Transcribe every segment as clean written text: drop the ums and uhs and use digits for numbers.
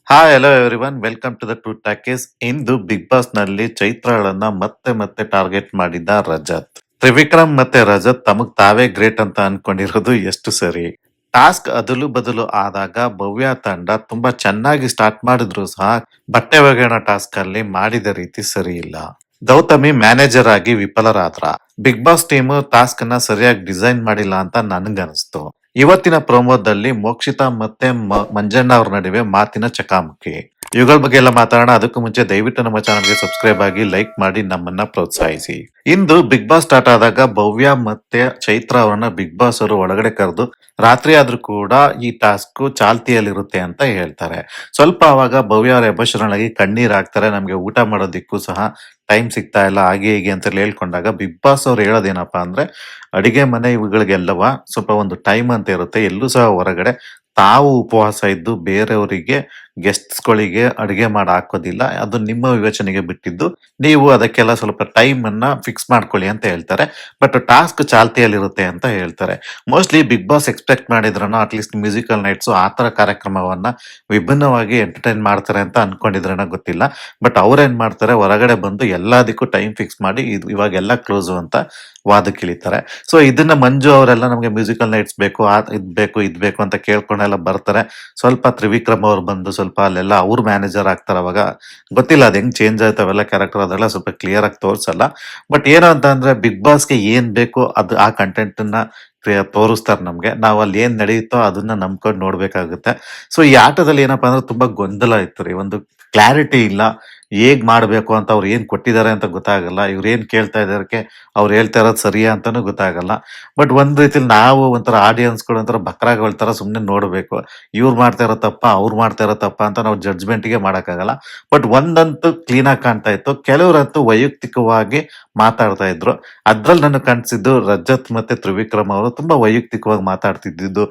Hi hello everyone welcome to the two talkies. ಇಂದು Bigg Boss ನಲ್ಲಿ ಚೈತ್ರಾಳನ್ನ ಮತ್ತೆ ಮತ್ತೆ ಟಾರ್ಗೆಟ್ ಮಾಡಿದ್ದ ರಜತ್. ತ್ರಿವಿಕ್ರಮ್ ಮತ್ತೆ ರಜತ್ ತಮಗ್ ತಾವೇ ಗ್ರೇಟ್ ಅಂತ ಅನ್ಕೊಂಡಿರೋದು ಎಷ್ಟು ಸರಿ. ಟಾಸ್ಕ್ ಅದಲು ಬದಲು ಆದಾಗ ಭವ್ಯ ತಂಡ ತುಂಬಾ ಚೆನ್ನಾಗಿ ಸ್ಟಾರ್ಟ್ ಮಾಡಿದ್ರು ಸಹ ಬಟ್ಟೆ ಒಗೆಯೋ ಟಾಸ್ಕ್ ಅಲ್ಲಿ ಮಾಡಿದ ರೀತಿ ಸರಿ ಇಲ್ಲ. ಗೌತಮಿ ಮ್ಯಾನೇಜರ್ ಆಗಿ ವಿಫಲರಾದ್ರ. ಬಿಗ್ ಬಾಸ್ ಟೀಮ್ ಟಾಸ್ಕ್ ನ ಸರಿಯಾಗಿ ಡಿಸೈನ್ ಮಾಡಿಲ್ಲ ಅಂತ ನನ್ಗನ್ಸ್ತು. ಇವತ್ತಿನ ಪ್ರೋಮೋದಲ್ಲಿ ಮೋಕ್ಷಿತಾ ಮತ್ತೆ ಮಂಜಣ್ಣ ಅವ್ರ ನಡುವೆ ಮಾತಿನ ಚಕಾಮಕಿ. ಇವುಗಳ ಬಗ್ಗೆ ಎಲ್ಲ ಮಾತಾಡೋಣ. ಅದಕ್ಕೂ ಮುಂಚೆ ದಯವಿಟ್ಟು ನಮ್ಮ ಚಾನಲ್ಗೆ ಸಬ್ಸ್ಕ್ರೈಬ್ ಆಗಿ ಲೈಕ್ ಮಾಡಿ ನಮ್ಮನ್ನ ಪ್ರೋತ್ಸಾಹಿಸಿ. ಇಂದು ಬಿಗ್ ಬಾಸ್ ಸ್ಟಾರ್ಟ್ ಆದಾಗ ಭವ್ಯ ಮತ್ತೆ ಚೈತ್ರ ಅವರನ್ನ ಬಿಗ್ ಬಾಸ್ ಅವರು ಒಳಗಡೆ ಕರೆದು ರಾತ್ರಿ ಆದ್ರೂ ಕೂಡ ಈ ಟಾಸ್ಕ್ ಚಾಲ್ತಿಯಲ್ಲಿರುತ್ತೆ ಅಂತ ಹೇಳ್ತಾರೆ. ಸ್ವಲ್ಪ ಅವಾಗ ಭವ್ಯ ಅವರ ಎಮೋಷನಲ್ ಆಗಿ ಕಣ್ಣೀರ್ ಹಾಕ್ತಾರೆ. ನಮ್ಗೆ ಊಟ ಮಾಡೋದಿಕ್ಕೂ ಸಹ ಟೈಮ್ ಸಿಗ್ತಾ ಇಲ್ಲ ಹಾಗೆ ಹೀಗೆ ಅಂತ ಹೇಳ್ಕೊಂಡಾಗ ಬಿಗ್ ಬಾಸ್ ಅವ್ರು ಹೇಳೋದೇನಪ್ಪಾ ಅಂದ್ರೆ ಅಡಿಗೆ ಮನೆ ಇವುಗಳಿಗೆಲ್ಲವ ಸ್ವಲ್ಪ ಒಂದು ಟೈಮ್ ಅಂತ ಇರುತ್ತೆ. ಎಲ್ಲೂ ಸಹ ಹೊರಗಡೆ ತಾವು ಉಪವಾಸ ಇದ್ದು ಬೇರೆಯವರಿಗೆ ಗೆಸ್ಟ್ಸ್ಗಳಿಗೆ ಅಡಿಗೆ ಮಾಡಿ ಹಾಕೋದಿಲ್ಲ. ಅದು ನಿಮ್ಮ ವಿವೇಚನೆಗೆ ಬಿಟ್ಟಿದ್ದು. ನೀವು ಅದಕ್ಕೆಲ್ಲ ಸ್ವಲ್ಪ ಟೈಮ್ ಅನ್ನ ಫಿಕ್ಸ್ ಮಾಡ್ಕೊಳ್ಳಿ ಅಂತ ಹೇಳ್ತಾರೆ. ಬಟ್ ಟಾಸ್ಕ್ ಚಾಲ್ತಿಯಲ್ಲಿರುತ್ತೆ ಅಂತ ಹೇಳ್ತಾರೆ. ಮೋಸ್ಟ್ಲಿ ಬಿಗ್ ಬಾಸ್ ಎಕ್ಸ್ಪೆಕ್ಟ್ ಮಾಡಿದ್ರನೋ ಅಟ್ಲೀಸ್ಟ್ ಮ್ಯೂಸಿಕಲ್ ನೈಟ್ಸ್ ಆ ತರ ಕಾರ್ಯಕ್ರಮವನ್ನ ವಿಭಿನ್ನವಾಗಿ ಎಂಟರ್ಟೈನ್ ಮಾಡ್ತಾರೆ ಅಂತ ಅನ್ಕೊಂಡಿದ್ರೇನೋ ಗೊತ್ತಿಲ್ಲ. ಬಟ್ ಅವ್ರೇನ್ ಮಾಡ್ತಾರೆ ಹೊರಗಡೆ ಬಂದು ಎಲ್ಲದಕ್ಕೂ ಟೈಮ್ ಫಿಕ್ಸ್ ಮಾಡಿ ಇದು ಇವಾಗೆಲ್ಲ ಕ್ಲೋಸು ಅಂತ ವಾದಕ್ಕಿಳಿತಾರೆ. ಸೊ ಇದನ್ನ ಮಂಜು ಅವರೆಲ್ಲ ನಮಗೆ ಮ್ಯೂಸಿಕಲ್ ನೈಟ್ಸ್ ಬೇಕು ಇದ್ ಬೇಕು ಅಂತ ಕೇಳ್ಕೊಂಡೆಲ್ಲ ಬರ್ತಾರೆ. ಸ್ವಲ್ಪ ತ್ರಿವಿಕ್ರಮ್ ಅವ್ರು ಬಂದು ಸ್ವಲ್ಪ ಅಲ್ಲೆಲ್ಲ ಅವ್ರು ಮ್ಯಾನೇಜರ್ ಆಗ್ತಾರೆ. ಅವಾಗ ಗೊತ್ತಿಲ್ಲ ಅದ್ ಹೆಂಗ್ ಚೇಂಜ್ ಆಯ್ತು ಅವೆಲ್ಲ ಕ್ಯಾರೆಕ್ಟರ್ ಅದೆಲ್ಲ ಸ್ವಲ್ಪ ಕ್ಲಿಯರ್ ಆಗಿ ತೋರ್ಸಲ್ಲ. ಬಟ್ ಏನು ಅಂತ ಅಂದ್ರೆ ಬಿಗ್ ಬಾಸ್ಗೆ ಏನ್ ಬೇಕು ಅದು ಆ ಕಂಟೆಂಟ್ ನ ತೋರಿಸ್ತಾರೆ ನಮ್ಗೆ. ನಾವು ಅಲ್ಲಿ ಏನ್ ನಡೆಯುತ್ತೋ ಅದನ್ನ ನಂಬ್ಕೊಂಡು ನೋಡ್ಬೇಕಾಗುತ್ತೆ. ಸೊ ಈ ಆಟದಲ್ಲಿ ಏನಪ್ಪಾ ಅಂದ್ರೆ ತುಂಬಾ ಗೊಂದಲ ಇತ್ತು ರೀ. ಒಂದು ಕ್ಲಾರಿಟಿ ಇಲ್ಲ. ಹೇಗ್ ಮಾಡ್ಬೇಕು ಅಂತ ಅವ್ರು ಏನ್ ಕೊಟ್ಟಿದ್ದಾರೆ ಅಂತ ಗೊತ್ತಾಗಲ್ಲ. ಇವ್ರು ಏನ್ ಕೇಳ್ತಾ ಇದಾರಕ್ಕೆ ಅವ್ರು ಹೇಳ್ತಾ ಇರೋದು ಸರಿಯಾ ಅಂತಾನೂ ಗೊತ್ತಾಗಲ್ಲ. ಬಟ್ ಒಂದ್ ರೀತಿಲಿ ನಾವು ಒಂಥರ ಆಡಿಯನ್ಸ್ಗಳು ಒಂಥರ ಬಕ್ರಾಗಳ ತರ ಸುಮ್ನೆ ನೋಡ್ಬೇಕು. ಇವ್ರು ಮಾಡ್ತಾ ಇರೋ ತಪ್ಪ ಅವ್ರು ಮಾಡ್ತಾ ಇರೋ ತಪ್ಪ ಅಂತ ನಾವು ಜಡ್ಜ್ಮೆಂಟ್ಗೆ ಮಾಡಕ್ಕಾಗಲ್ಲ. ಬಟ್ ಒಂದಂತೂ ಕ್ಲೀನ್ ಆಗಿ ಕಾಣ್ತಾ ಇತ್ತು. ಕೆಲವರಂತೂ ವೈಯಕ್ತಿಕವಾಗಿ ಮಾತಾಡ್ತಾ ಇದ್ರು. ಅದ್ರಲ್ಲಿ ನನಗೆ ಕಾಣಿಸಿದ್ದು ರಜತ್ ಮತ್ತೆ ತ್ರಿವಿಕ್ರಮ್ ಅವರು ತುಂಬಾ ವೈಯಕ್ತಿಕವಾಗಿ ಮಾತಾಡ್ತಿದ್ದು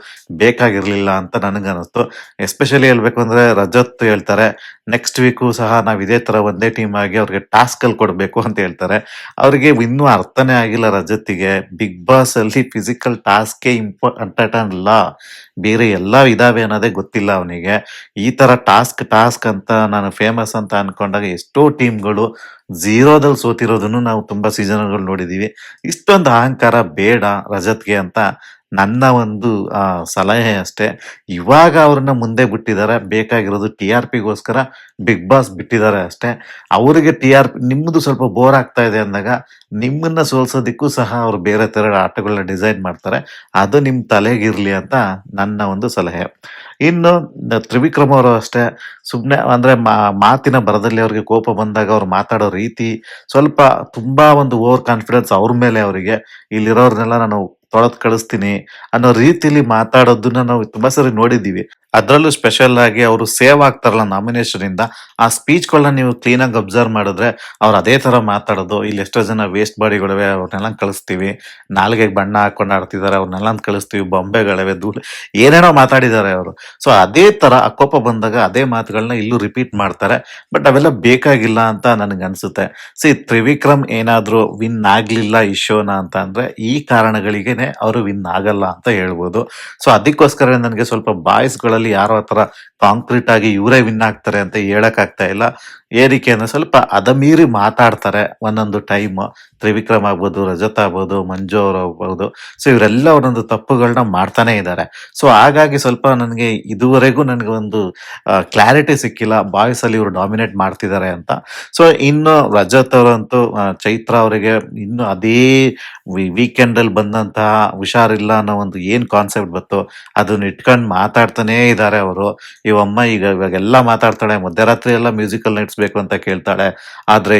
ಬೇಕಾಗಿರ್ಲಿಲ್ಲ ಅಂತ ನನಗನ್ನಿಸ್ತು. ಎಸ್ಪೆಷಲಿ ಹೇಳ್ಬೇಕು ಅಂದ್ರೆ ರಜತ್ ಹೇಳ್ತಾರೆ ನೆಕ್ಸ್ಟ್ ವೀಕು ಸಹ ನಾವ್ ಇದೇ ತರ ಒಂದೇ ಟೀಮ್ ಆಗಿ ಅವ್ರಿಗೆ ಟಾಸ್ಕ್ ಅಲ್ಲಿ ಕೊಡ್ಬೇಕು ಅಂತ ಹೇಳ್ತಾರೆ. ಅವ್ರಿಗೆ ಇನ್ನೂ ಅರ್ಥನೇ ಆಗಿಲ್ಲ ರಜತ್ತಿಗೆ. ಬಿಗ್ ಬಾಸ್ ಅಲ್ಲಿ ಫಿಸಿಕಲ್ ಟಾಸ್ಕ್ ಇಂಪಾರ್ಟೆಂಟ್ ಅಲ್ಲ, ಬೇರೆ ಎಲ್ಲಾ ಇದಾವೆ ಅನ್ನೋದೇ ಗೊತ್ತಿಲ್ಲ ಅವನಿಗೆ. ಈ ತರ ಟಾಸ್ಕ್ ಅಂತ ನಾನು ಫೇಮಸ್ ಅಂತ ಅನ್ಕೊಂಡಾಗ ಎಷ್ಟೋ ಟೀಮ್ಗಳು ಝೀರೋದಲ್ಲಿ ಸೋತಿರೋದನ್ನು ನಾವು ತುಂಬಾ ಸೀಸನ್ಗಳು ನೋಡಿದೀವಿ. ಇಷ್ಟೊಂದು ಅಹಂಕಾರ ಬೇಡ ರಜತ್ಗೆ ಅಂತ ನನ್ನ ಒಂದು ಸಲಹೆ ಅಷ್ಟೇ. ಇವಾಗ ಅವ್ರನ್ನ ಮುಂದೆ ಬಿಟ್ಟಿದ್ದಾರೆ. ಬೇಕಾಗಿರೋದು ಟಿ ಆರ್ ಪಿಗೋಸ್ಕರ ಬಿಗ್ ಬಾಸ್ ಬಿಟ್ಟಿದ್ದಾರೆ ಅಷ್ಟೇ. ಅವರಿಗೆ ಟಿ ಆರ್ ಪಿ ನಿಮ್ದು ಸ್ವಲ್ಪ ಬೋರ್ ಆಗ್ತಾ ಇದೆ ಅಂದಾಗ ನಿಮ್ಮನ್ನ ಸೋಲ್ಸೋದಿಕ್ಕೂ ಸಹ ಅವ್ರು ಬೇರೆ ತರ ಆಟಗಳನ್ನ ಡಿಸೈನ್ ಮಾಡ್ತಾರೆ. ಅದು ನಿಮ್ ತಲೆಗಿರ್ಲಿ ಅಂತ ನನ್ನ ಒಂದು ಸಲಹೆ. ಇನ್ನು ತ್ರಿವಿಕ್ರಮ್ ಅವರು ಅಷ್ಟೇ ಸುಮ್ನೆ ಅಂದ್ರೆ ಮಾತಿನ ಬರದಲ್ಲಿ ಅವ್ರಿಗೆ ಕೋಪ ಬಂದಾಗ ಅವ್ರು ಮಾತಾಡೋ ರೀತಿ ಸ್ವಲ್ಪ ತುಂಬಾ ಒಂದು ಓವರ್ ಕಾನ್ಫಿಡೆನ್ಸ್ ಅವ್ರ ಮೇಲೆ. ಅವರಿಗೆ ಇಲ್ಲಿರೋರ್ನೆಲ್ಲ ನಾನು ತೊಳೆದ್ ಕಳಿಸ್ತೀನಿ ಅನ್ನೋ ರೀತಿಲಿ ಮಾತಾಡೋದನ್ನ ನಾವು ತುಂಬಾ ಸರಿ ನೋಡಿದೀವಿ. ಅದ್ರಲ್ಲೂ ಸ್ಪೆಷಲ್ ಆಗಿ ಅವರು ಸೇವ್ ಆಗ್ತಾರಲ್ಲ ನಾಮಿನೇಷನ್ ಇಂದ ಆ ಸ್ಪೀಚ್ ಗಳನ್ನ ನೀವು ಕ್ಲೀನ್ ಆಗಿ ಅಬ್ಸರ್ವ್ ಮಾಡಿದ್ರೆ ಅವ್ರು ಅದೇ ತರ ಮಾತಾಡೋದು. ಇಲ್ಲಿ ಎಷ್ಟೋ ಜನ ವೇಸ್ಟ್ ಬಾಡಿಗಳಿವೆ ಅವ್ರನ್ನೆಲ್ಲ ಕಳಿಸ್ತೀವಿ, ನಾಲ್ಗೆಗೆ ಬಣ್ಣ ಹಾಕೊಂಡು ಆಡ್ತಿದ್ದಾರೆ ಅವ್ರನ್ನೆಲ್ಲ ಕಳಿಸ್ತೀವಿ, ಬೊಂಬೆಗಳಿವೆ ಧೂಳು ಏನೇನೋ ಮಾತಾಡಿದ್ದಾರೆ ಅವರು. ಸೊ ಅದೇ ತರ ಆ ಕೋಪ ಬಂದಾಗ ಅದೇ ಮಾತುಗಳನ್ನ ಇಲ್ಲೂ ರಿಪೀಟ್ ಮಾಡ್ತಾರೆ. ಬಟ್ ಅವೆಲ್ಲ ಬೇಕಾಗಿಲ್ಲ ಅಂತ ನನ್ಗೆ ಅನ್ಸುತ್ತೆ. ತ್ರಿವಿಕ್ರಮ್ ಏನಾದ್ರೂ ವಿನ್ ಆಗ್ಲಿಲ್ಲ ಈ ಶೋನ ಅಂತ ಅಂದ್ರೆ ಈ ಕಾರಣಗಳಿಗೆನೆ ಅವರು ವಿನ್ ಆಗಲ್ಲ ಅಂತ ಹೇಳ್ಬೋದು. ಸೊ ಅದಕ್ಕೋಸ್ಕರ ನನಗೆ ಸ್ವಲ್ಪ ಬಾಯ್ಸ್ ಗಳಲ್ಲಿ ಯಾರೋ ಆತರ ಕಾಂಕ್ರೀಟ್ ಆಗಿ ಇವರೇ ವಿನ್ ಆಗ್ತಾರೆ ಅಂತ ಹೇಳಕ್ ಆಗ್ತಾ ಇಲ್ಲ. ಏರಿಕೆ ಅಂದ್ರೆ ಸ್ವಲ್ಪ ಅದ ಮೀರಿ ಮಾತಾಡ್ತಾರೆ ಒಂದೊಂದು ಟೈಮ್. ತ್ರಿವಿಕ್ರಮ್ ಆಗ್ಬೋದು, ರಜತ್ ಆಗ್ಬೋದು, ಮಂಜು ಅವ್ರು ಆಗ್ಬೋದು. ಸೊ ಇವರೆಲ್ಲ ಒಂದೊಂದು ತಪ್ಪುಗಳನ್ನ ಮಾಡ್ತಾನೆ ಇದ್ದಾರೆ. ಸೊ ಹಾಗಾಗಿ ಸ್ವಲ್ಪ ನನಗೆ ಇದುವರೆಗೂ ನನಗೆ ಒಂದು ಕ್ಲಾರಿಟಿ ಸಿಕ್ಕಿಲ್ಲ ಬಾಯ್ಸ್ ಅಲ್ಲಿ ಇವರು ಡಾಮಿನೇಟ್ ಮಾಡ್ತಿದ್ದಾರೆ ಅಂತ. ಸೊ ಇನ್ನು ರಜತ್ ಅವರಂತೂ ಚೈತ್ರ ಅವರಿಗೆ ಇನ್ನು ಅದೇ ವೀಕೆಂಡ್ ಅಲ್ಲಿ ಬಂದಂತಹ ಹುಷಾರಿಲ್ಲ ಅನ್ನೋ ಒಂದು ಏನ್ ಕಾನ್ಸೆಪ್ಟ್ ಬಂತು ಅದನ್ನ ಇಟ್ಕೊಂಡು ಮಾತಾಡ್ತಾನೆ ಇದ್ದಾರೆ ಅವರು. ಇವಮ್ಮ ಇವಾಗೆಲ್ಲ ಮಾತಾಡ್ತಾಳೆ. ಮಧ್ಯರಾತ್ರಿ ಎಲ್ಲ ಮ್ಯೂಸಿಕಲ್ ನೈಟ್ಸ್ ಬೇಕು ಅಂತ ಕೇಳ್ತಾಳೆ. ಆದ್ರೆ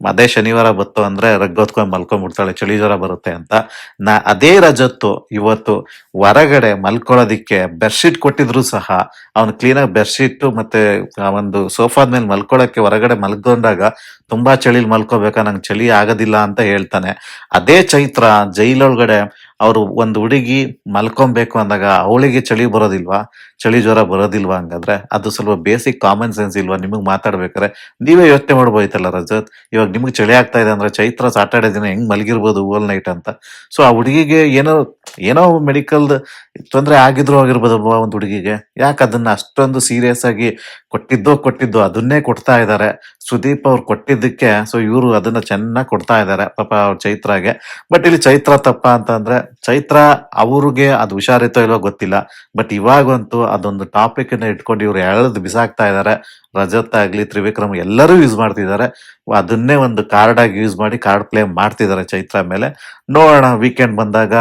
ಅದೇ ಶನಿವಾರ ಬತ್ತು ಅಂದ್ರೆ ರಗ್ಗೊತ್ಕೊಂಡ್ ಮಲ್ಕೊಂಡ್ಬಿಡ್ತಾಳೆ ಚಳಿ ಜ್ವರ ಬರುತ್ತೆ ಅಂತ. ಅದೇ ರಜತ್ತು ಇವತ್ತು ಹೊರಗಡೆ ಮಲ್ಕೊಳ್ಳೋದಿಕ್ಕೆ ಬೆಡ್ಶೀಟ್ ಕೊಟ್ಟಿದ್ರು ಸಹ ಅವನು ಕ್ಲೀನಾಗಿ ಬೆಡ್ಶೀಟ್ ಮತ್ತೆ ಆ ಒಂದು ಸೋಫಾದ ಮೇಲೆ ಮಲ್ಕೊಳ್ಳೋಕೆ ಹೊರಗಡೆ ಮಲ್ಕೊಂಡಾಗ ತುಂಬಾ ಚಳಿಲ್ ಮಲ್ಕೋಬೇಕಾ ನಂಗೆ ಚಳಿ ಆಗೋದಿಲ್ಲ ಅಂತ ಹೇಳ್ತಾನೆ. ಅದೇ ಚೈತ್ರ ಜೈಲೊಳಗಡೆ ಅವರು ಒಂದು ಹುಡುಗಿ ಮಲ್ಕೊಬೇಕು ಅಂದಾಗ ಅವಳಿಗೆ ಚಳಿ ಬರೋದಿಲ್ವಾ? ಚಳಿ ಜ್ವರ ಬರೋದಿಲ್ವಾ ಹಂಗಾದ್ರೆ? ಅದು ಸ್ವಲ್ಪ ಬೇಸಿಕ್ ಕಾಮನ್ ಸೆನ್ಸ್ ಇಲ್ವಾ ನಿಮಗ್ ಮಾತಾಡ್ಬೇಕಾರೆ? ನೀವೇ ಯೋಚನೆ ಮಾಡ್ಬೋಯ್ತಲ್ಲ ರಜತ್. ಇವಾಗ ನಿಮ್ಗೆ ಚಳಿ ಆಗ್ತಾ ಇದೆ ಅಂದ್ರೆ ಚೈತ್ರ ಸಾಟರ್ಡೆ ದಿನ ಹೆಂಗ್ ಮಲಗಿರ್ಬೋದು ಹೋಲ್ ನೈಟ್ ಅಂತ. ಸೊ ಆ ಹುಡುಗಿಗೆ ಏನೋ ಮೆಡಿಕಲ್ ತೊಂದ್ರೆ ಆಗಿದ್ರು ಆಗಿರ್ಬೋದಲ್ವಾ ಒಂದ್ ಹುಡುಗಿಗೆ. ಯಾಕೆ ಅದನ್ನ ಅಷ್ಟೊಂದು ಸೀರಿಯಸ್ ಆಗಿ ಕೊಟ್ಟಿದ್ದು ಅದನ್ನೇ ಕೊಡ್ತಾ ಇದ್ದಾರೆ. ಸುದೀಪ್ ಅವ್ರು ಕೊಟ್ಟಿದ್ದಕ್ಕೆ ಸೊ ಇವರು ಅದನ್ನ ಚೆನ್ನಾಗಿ ಕೊಡ್ತಾ ಇದ್ದಾರೆ ಪಾಪ ಅವ್ರ ಚೈತ್ರಾಗೆ. ಬಟ್ ಇಲ್ಲಿ ಚೈತ್ರ ತಪ್ಪ ಅಂತಂದ್ರೆ ಚೈತ್ರ ಅವ್ರಿಗೆ ಅದು ಹುಷಾರಿತ್ತೋ ಇಲ್ವೋ ಗೊತ್ತಿಲ್ಲ. ಬಟ್ ಇವಾಗಂತೂ ಅದೊಂದು ಟಾಪಿಕ್ ಅನ್ನ ಇಟ್ಕೊಂಡು ಇವ್ರು ಎಳೆದು ಬಿಸಾಕ್ತಾ ಇದ್ದಾರೆ. ರಜತ್ ಆಗ್ಲಿ ತ್ರಿವಿಕ್ರಮ್ ಎಲ್ಲರೂ ಯೂಸ್ ಮಾಡ್ತಿದ್ದಾರೆ. ಅದನ್ನೇ ಒಂದು ಕಾರ್ಡ್ ಆಗಿ ಯೂಸ್ ಮಾಡಿ ಕಾರ್ಡ್ ಪ್ಲೇ ಮಾಡ್ತಿದ್ದಾರೆ ಚೈತ್ರ ಮೇಲೆ. ನೋಡೋಣ ವೀಕೆಂಡ್ ಬಂದಾಗ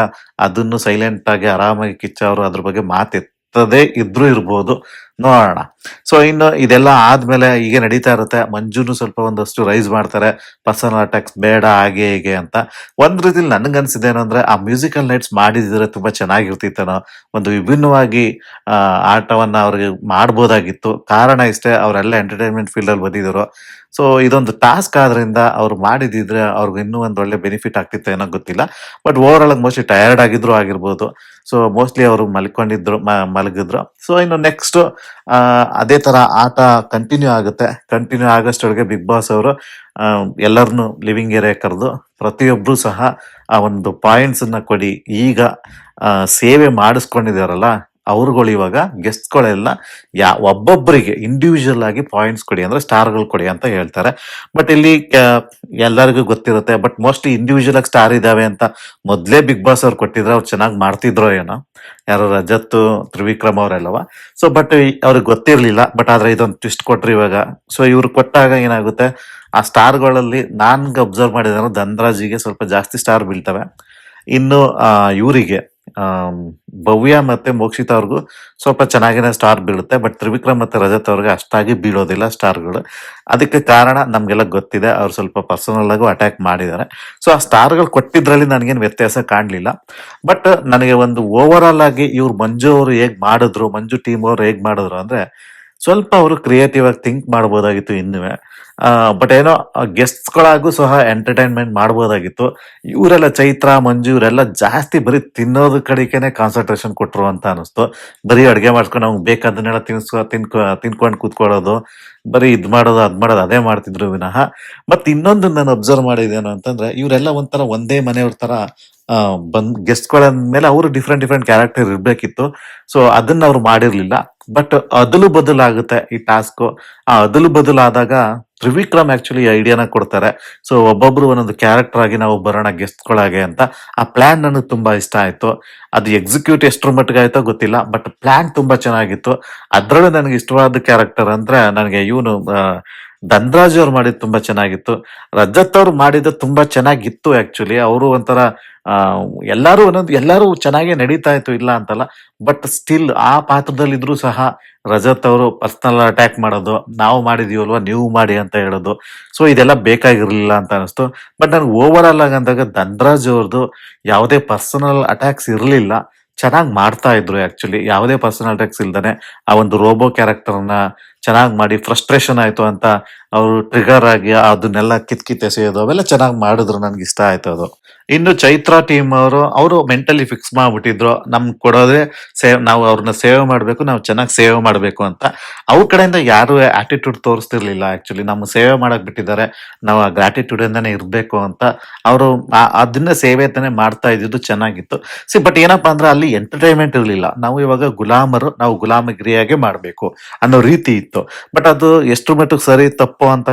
ಅದನ್ನು ಸೈಲೆಂಟ್ ಆಗಿ ಆರಾಮಾಗಿ ಕಿಚ್ಚ ಅವರು ಅದ್ರ ಬಗ್ಗೆ ಮಾತೆತ್ತದೇ ಇದ್ರೂ ಇರ್ಬೋದು. ನೋಡೋಣ. ಸೊ ಇನ್ನು ಇದೆಲ್ಲ ಆದ್ಮೇಲೆ ಹೀಗೆ ನಡೀತಾ ಇರುತ್ತೆ. ಮಂಜುನು ಸ್ವಲ್ಪ ಒಂದಷ್ಟು ರೈಸ್ ಮಾಡ್ತಾರೆ, ಪರ್ಸನಲ್ ಅಟ್ಯಾಕ್ಸ್ ಬೇಡ ಹಾಗೆ ಹೀಗೆ ಅಂತ. ಒಂದ್ ರೀತಿಲಿ ನನ್ಗನ್ಸಿದ್ದೇನು ಅಂದ್ರೆ ಆ ಮ್ಯೂಸಿಕಲ್ ನೈಟ್ಸ್ ಮಾಡಿದ್ರೆ ತುಂಬಾ ಚೆನ್ನಾಗಿರ್ತಿತ್ತೇನೋ. ಒಂದು ವಿಭಿನ್ನವಾಗಿ ಆಟವನ್ನ ಅವ್ರಿಗೆ ಮಾಡ್ಬೋದಾಗಿತ್ತು. ಕಾರಣ ಇಷ್ಟೇ, ಅವರೆಲ್ಲ ಎಂಟರ್ಟೈನ್ಮೆಂಟ್ ಫೀಲ್ಡ್ ಅಲ್ಲಿ ಬಂದಿದ್ರು. ಸೊ ಇದೊಂದು ಟಾಸ್ಕ್ ಆದ್ರಿಂದ ಅವ್ರು ಮಾಡಿದಿದ್ರೆ ಅವ್ರಿಗೆ ಇನ್ನೂ ಒಂದ್ ಒಳ್ಳೆ ಬೆನಿಫಿಟ್ ಆಗ್ತಿತ್ತು ಏನೋ ಗೊತ್ತಿಲ್ಲ. But over all mostly tired ಆಗಿದ್ರು ಆಗಿರ್ಬೋದು. ಸೊ ಮೋಸ್ಟ್ಲಿ ಅವರು ಮಲಗಿದ್ರು. ಸೊ ಇನ್ನು ನೆಕ್ಸ್ಟ್ ಅದೇ ತರ ಆಟ ಕಂಟಿನ್ಯೂ ಆಗುತ್ತೆ. ಕಂಟಿನ್ಯೂ ಆಗಷ್ಟೊಳಗೆ ಬಿಗ್ ಬಾಸ್ ಅವರು ಎಲ್ಲರನ್ನು ಲಿವಿಂಗ್ ಏರಿಯಾ ಕರೆದು ಪ್ರತಿಯೊಬ್ರು ಸಹ ಆ ಒಂದು ಪಾಯಿಂಟ್ಸ್ ಅನ್ನ ಕೊಡಿ. ಈಗ ಸೇವೆ ಮಾಡಿಸ್ಕೊಂಡಿದಾರಲ್ಲ ಅವ್ರುಗಳು ಇವಾಗ ಗೆಸ್ಟ್ಗಳೆಲ್ಲ ಒಬ್ಬೊಬ್ಬರಿಗೆ ಇಂಡಿವಿಜುವಲ್ ಆಗಿ ಪಾಯಿಂಟ್ಸ್ ಕೊಡಿ ಅಂದ್ರೆ ಸ್ಟಾರ್ಗಳು ಕೊಡಿ ಅಂತ ಹೇಳ್ತಾರೆ. ಬಟ್ ಇಲ್ಲಿ ಎಲ್ಲರಿಗೂ ಗೊತ್ತಿರುತ್ತೆ. ಬಟ್ ಮೋಸ್ಟ್ಲಿ ಇಂಡಿವಿಜುವಲ್ ಆಗಿ ಸ್ಟಾರ್ ಇದಾವೆ ಅಂತ ಮೊದ್ಲೇ ಬಿಗ್ ಬಾಸ್ ಅವ್ರು ಕೊಟ್ಟಿದ್ರೆ ಅವ್ರು ಚೆನ್ನಾಗಿ ಮಾಡ್ತಿದ್ರೋ ಏನೋ, ಯಾರು ರಜತ್ ತ್ರಿವಿಕ್ರಮ್ ಅವರೆಲ್ಲವ. ಸೊ ಬಟ್ ಅವ್ರಿಗೆ ಗೊತ್ತಿರ್ಲಿಲ್ಲ. ಬಟ್ ಆದ್ರೆ ಇದೊಂದು ಟ್ವಿಸ್ಟ್ ಕೊಟ್ರಿ ಇವಾಗ. ಸೊ ಇವ್ರು ಕೊಟ್ಟಾಗ ಏನಾಗುತ್ತೆ, ಆ ಸ್ಟಾರ್ಗಳಲ್ಲಿ ನಾನ್ಗೆ ಅಬ್ಸರ್ವ್ ಮಾಡಿದ್ರೆ ಧನ್ರಾಜಿಗೆ ಸ್ವಲ್ಪ ಜಾಸ್ತಿ ಸ್ಟಾರ್ ಬೀಳ್ತವೆ. ಇನ್ನು ಇವರಿಗೆ ಭವ್ಯ ಮತ್ತೆ ಮೋಕ್ಷಿತಾ ಅವ್ರಿಗೂ ಸ್ವಲ್ಪ ಚೆನ್ನಾಗಿನ ಸ್ಟಾರ್ ಬೀಳುತ್ತೆ. ಬಟ್ ತ್ರಿವಿಕ್ರಮ್ ಮತ್ತೆ ರಜತ್ ಅವ್ರಿಗೆ ಅಷ್ಟಾಗಿ ಬೀಳೋದಿಲ್ಲ ಸ್ಟಾರ್ಗಳು. ಅದಕ್ಕೆ ಕಾರಣ ನಮ್ಗೆಲ್ಲ ಗೊತ್ತಿದೆ, ಅವ್ರು ಸ್ವಲ್ಪ ಪರ್ಸನಲ್ ಆಗು ಅಟ್ಯಾಕ್ ಮಾಡಿದ್ದಾರೆ. ಸೊ ಆ ಸ್ಟಾರ್ಗಳು ಕೊಟ್ಟಿದ್ರಲ್ಲಿ ನನಗೇನು ವ್ಯತ್ಯಾಸ ಕಾಣ್ಲಿಲ್ಲ. ಬಟ್ ನನಗೆ ಒಂದು ಓವರ್ ಆಲ್ ಆಗಿ ಇವ್ರು ಮಂಜು ಅವರು ಹೇಗ್ ಮಾಡಿದ್ರು, ಮಂಜು ಟೀಮ್ ಅವರು ಹೇಗ್ ಮಾಡಿದ್ರು ಅಂದ್ರೆ ಸ್ವಲ್ಪ ಅವರು ಕ್ರಿಯೇಟಿವ್ ಆಗಿ ಥಿಂಕ್ ಮಾಡ್ಬೋದಾಗಿತ್ತು ಇನ್ನುವೆ. ಬಟ್ ಏನೋ ಗೆಸ್ಟ್ಗಳಾಗೂ ಸಹ ಎಂಟರ್ಟೈನ್ಮೆಂಟ್ ಮಾಡ್ಬೋದಾಗಿತ್ತು. ಇವರೆಲ್ಲ ಚೈತ್ರ ಮಂಜು ಇವರೆಲ್ಲ ಜಾಸ್ತಿ ಬರೀ ತಿನ್ನೋದು ಕಡೆಗೇನೆ ಕಾನ್ಸಂಟ್ರೇಷನ್ ಕೊಟ್ರು ಅಂತ ಅನಿಸ್ತು. ಬರೀ ಅಡ್ಗೆ ಮಾಡ್ಕೊಂಡು ಅವ್ರಿಗೆ ಬೇಕಾದನ್ನೆಲ್ಲ ತಿನ್ಕೊಂಡು ಕೂತ್ಕೊಳ್ಳೋದು, ಬರೀ ಇದ್ ಮಾಡೋದು ಅದ್ ಮಾಡೋದು ಅದೇ ಮಾಡ್ತಿದ್ರು ವಿನಃ. ಮತ್ ಇನ್ನೊಂದು ನಾನು ಅಬ್ಸರ್ವ್ ಮಾಡಿದೇನು ಅಂತಂದ್ರೆ ಇವರೆಲ್ಲ ಒಂಥರ ಒಂದೇ ಮನೆಯವ್ರ ತರ ಗೆಸ್ಟ್ಗಳ ಮೇಲೆ ಅವರು ಡಿಫ್ರೆಂಟ್ ಕ್ಯಾರೆಕ್ಟರ್ ಇರ್ಬೇಕಿತ್ತು. ಸೊ ಅದನ್ನ ಅವ್ರು ಮಾಡಿರ್ಲಿಲ್ಲ. ಬಟ್ ಅದಲು ಬದಲಾಗುತ್ತೆ ಈ ಟಾಸ್ಕ್. ಆ ಅದಲು ಬದಲಾದಾಗ ತ್ರಿವಿಕ್ರಮ್ ಆಕ್ಚುಲಿ ಐಡಿಯಾನ ಕೊಡ್ತಾರೆ. ಸೊ ಒಬ್ಬೊಬ್ರು ಒಂದೊಂದು ಕ್ಯಾರೆಕ್ಟರ್ ಆಗಿ ನಾವು ಬರೋಣ ಗೆಸ್ಟ್ಗಳಾಗೆ ಅಂತ. ಆ ಪ್ಲಾನ್ ನನಗೆ ತುಂಬಾ ಇಷ್ಟ ಆಯ್ತು. ಅದು ಎಕ್ಸಿಕ್ಯೂಟ್ ಎಷ್ಟರ ಮಟ್ಟಿಗೆ ಆಯ್ತೋ ಗೊತ್ತಿಲ್ಲ. ಬಟ್ ಪ್ಲಾನ್ ತುಂಬಾ ಚೆನ್ನಾಗಿತ್ತು. ಅದ್ರಲ್ಲೂ ನನಗೆ ಇಷ್ಟವಾದ ಕ್ಯಾರೆಕ್ಟರ್ ಅಂದ್ರೆ ನನಗೆ ಇವನು ಧನ್ರಾಜ್ ಅವ್ರು ಮಾಡಿದ್ ತುಂಬಾ ಚೆನ್ನಾಗಿತ್ತು. ರಜತ್ ಅವ್ರು ಮಾಡಿದ್ದು ತುಂಬಾ ಚೆನ್ನಾಗಿತ್ತು. ಆಕ್ಚುಲಿ ಅವರು ಒಂಥರ ಎಲ್ಲರೂ ಚೆನ್ನಾಗೇ ನಡೀತಾ ಇತ್ತು, ಇಲ್ಲ ಅಂತಲ್ಲ. ಬಟ್ ಸ್ಟಿಲ್ ಆ ಪಾತ್ರದಲ್ಲಿದ್ರು ಸಹ ರಜತ್ ಅವರು ಪರ್ಸನಲ್ ಅಟ್ಯಾಕ್ ಮಾಡೋದು, ನಾವು ಮಾಡಿದೀವಲ್ವಾ ನೀವು ಮಾಡಿ ಅಂತ ಹೇಳೋದು. ಸೊ ಇದೆಲ್ಲ ಬೇಕಾಗಿರ್ಲಿಲ್ಲ ಅಂತ ಅನಿಸ್ತು. ಬಟ್ ನನ್ಗೆ ಓವರ್ ಆಲ್ ಆಗಿ ಅಂದಾಗ ಧನ್ರಾಜ್ ಅವ್ರದ್ದು ಯಾವುದೇ ಪರ್ಸನಲ್ ಅಟ್ಯಾಕ್ಸ್ ಇರ್ಲಿಲ್ಲ. ಚೆನ್ನಾಗಿ ಮಾಡ್ತಾ ಇದ್ರು ಆಕ್ಚುಲಿ. ಯಾವುದೇ ಪರ್ಸನಲ್ ಅಟ್ಯಾಕ್ಸ್ ಇಲ್ದಾನೆ ಆ ಒಂದು ರೋಬೋ ಕ್ಯಾರೆಕ್ಟರ್ನ ಚೆನ್ನಾಗಿ ಮಾಡಿ ಫ್ರಸ್ಟ್ರೇಷನ್ ಆಯ್ತು ಅಂತ ಅವರು ಟ್ರಿಗರ್ ಆಗಿ ಅದನ್ನೆಲ್ಲ ಕಿತ್ ಎಸೆಯೋದು ಅವೆಲ್ಲ ಚೆನ್ನಾಗಿ ಮಾಡಿದ್ರು. ನನ್ಗೆ ಇಷ್ಟ ಆಯ್ತು ಅದು. ಇನ್ನು ಚೈತ್ರ ಟೀಮ್ ಅವರು ಮೆಂಟಲಿ ಫಿಕ್ಸ್ ಮಾಡ್ಬಿಟ್ಟಿದ್ರು, ನಮ್ಗೆ ಕೊಡೋದೇ ನಾವು ಅವ್ರನ್ನ ಸೇವೆ ಮಾಡ್ಬೇಕು, ನಾವು ಚೆನ್ನಾಗಿ ಸೇವೆ ಮಾಡ್ಬೇಕು ಅಂತ. ಅವ್ರ ಕಡೆಯಿಂದ ಯಾರು ಆಟಿಟ್ಯೂಡ್ ತೋರಿಸ್ತಿರ್ಲಿಲ್ಲ. ಆಕ್ಚುಲಿ ನಮ್ಮ ಸೇವೆ ಮಾಡಕ್ ಬಿಟ್ಟಿದ್ದಾರೆ, ನಾವು ಆ ಗ್ರಾಟಿಟ್ಯೂಡ್ ಇಂದಾನೆ ಇರ್ಬೇಕು ಅಂತ ಅವರು ಅದನ್ನ ಸೇವೆ ತಾನೇ ಮಾಡ್ತಾ ಇದ್ದಿದ್ದು ಚೆನ್ನಾಗಿತ್ತು. ಬಟ್ ಏನಪ್ಪಾ ಅಂದ್ರೆ ಅಲ್ಲಿ ಎಂಟರ್ಟೈನ್ಮೆಂಟ್ ಇರ್ಲಿಲ್ಲ. ನಾವು ಇವಾಗ ಗುಲಾಮರು, ನಾವು ಗುಲಾಮಗಿರಿಯಾಗೆ ಮಾಡ್ಬೇಕು ಅನ್ನೋ ರೀತಿ ಇತ್ತು. ಬಟ್ ಅದು ಎಷ್ಟು ಮಟ್ಟಿಗೆ ಸರಿ ತಪ್ಪು ಅಂತ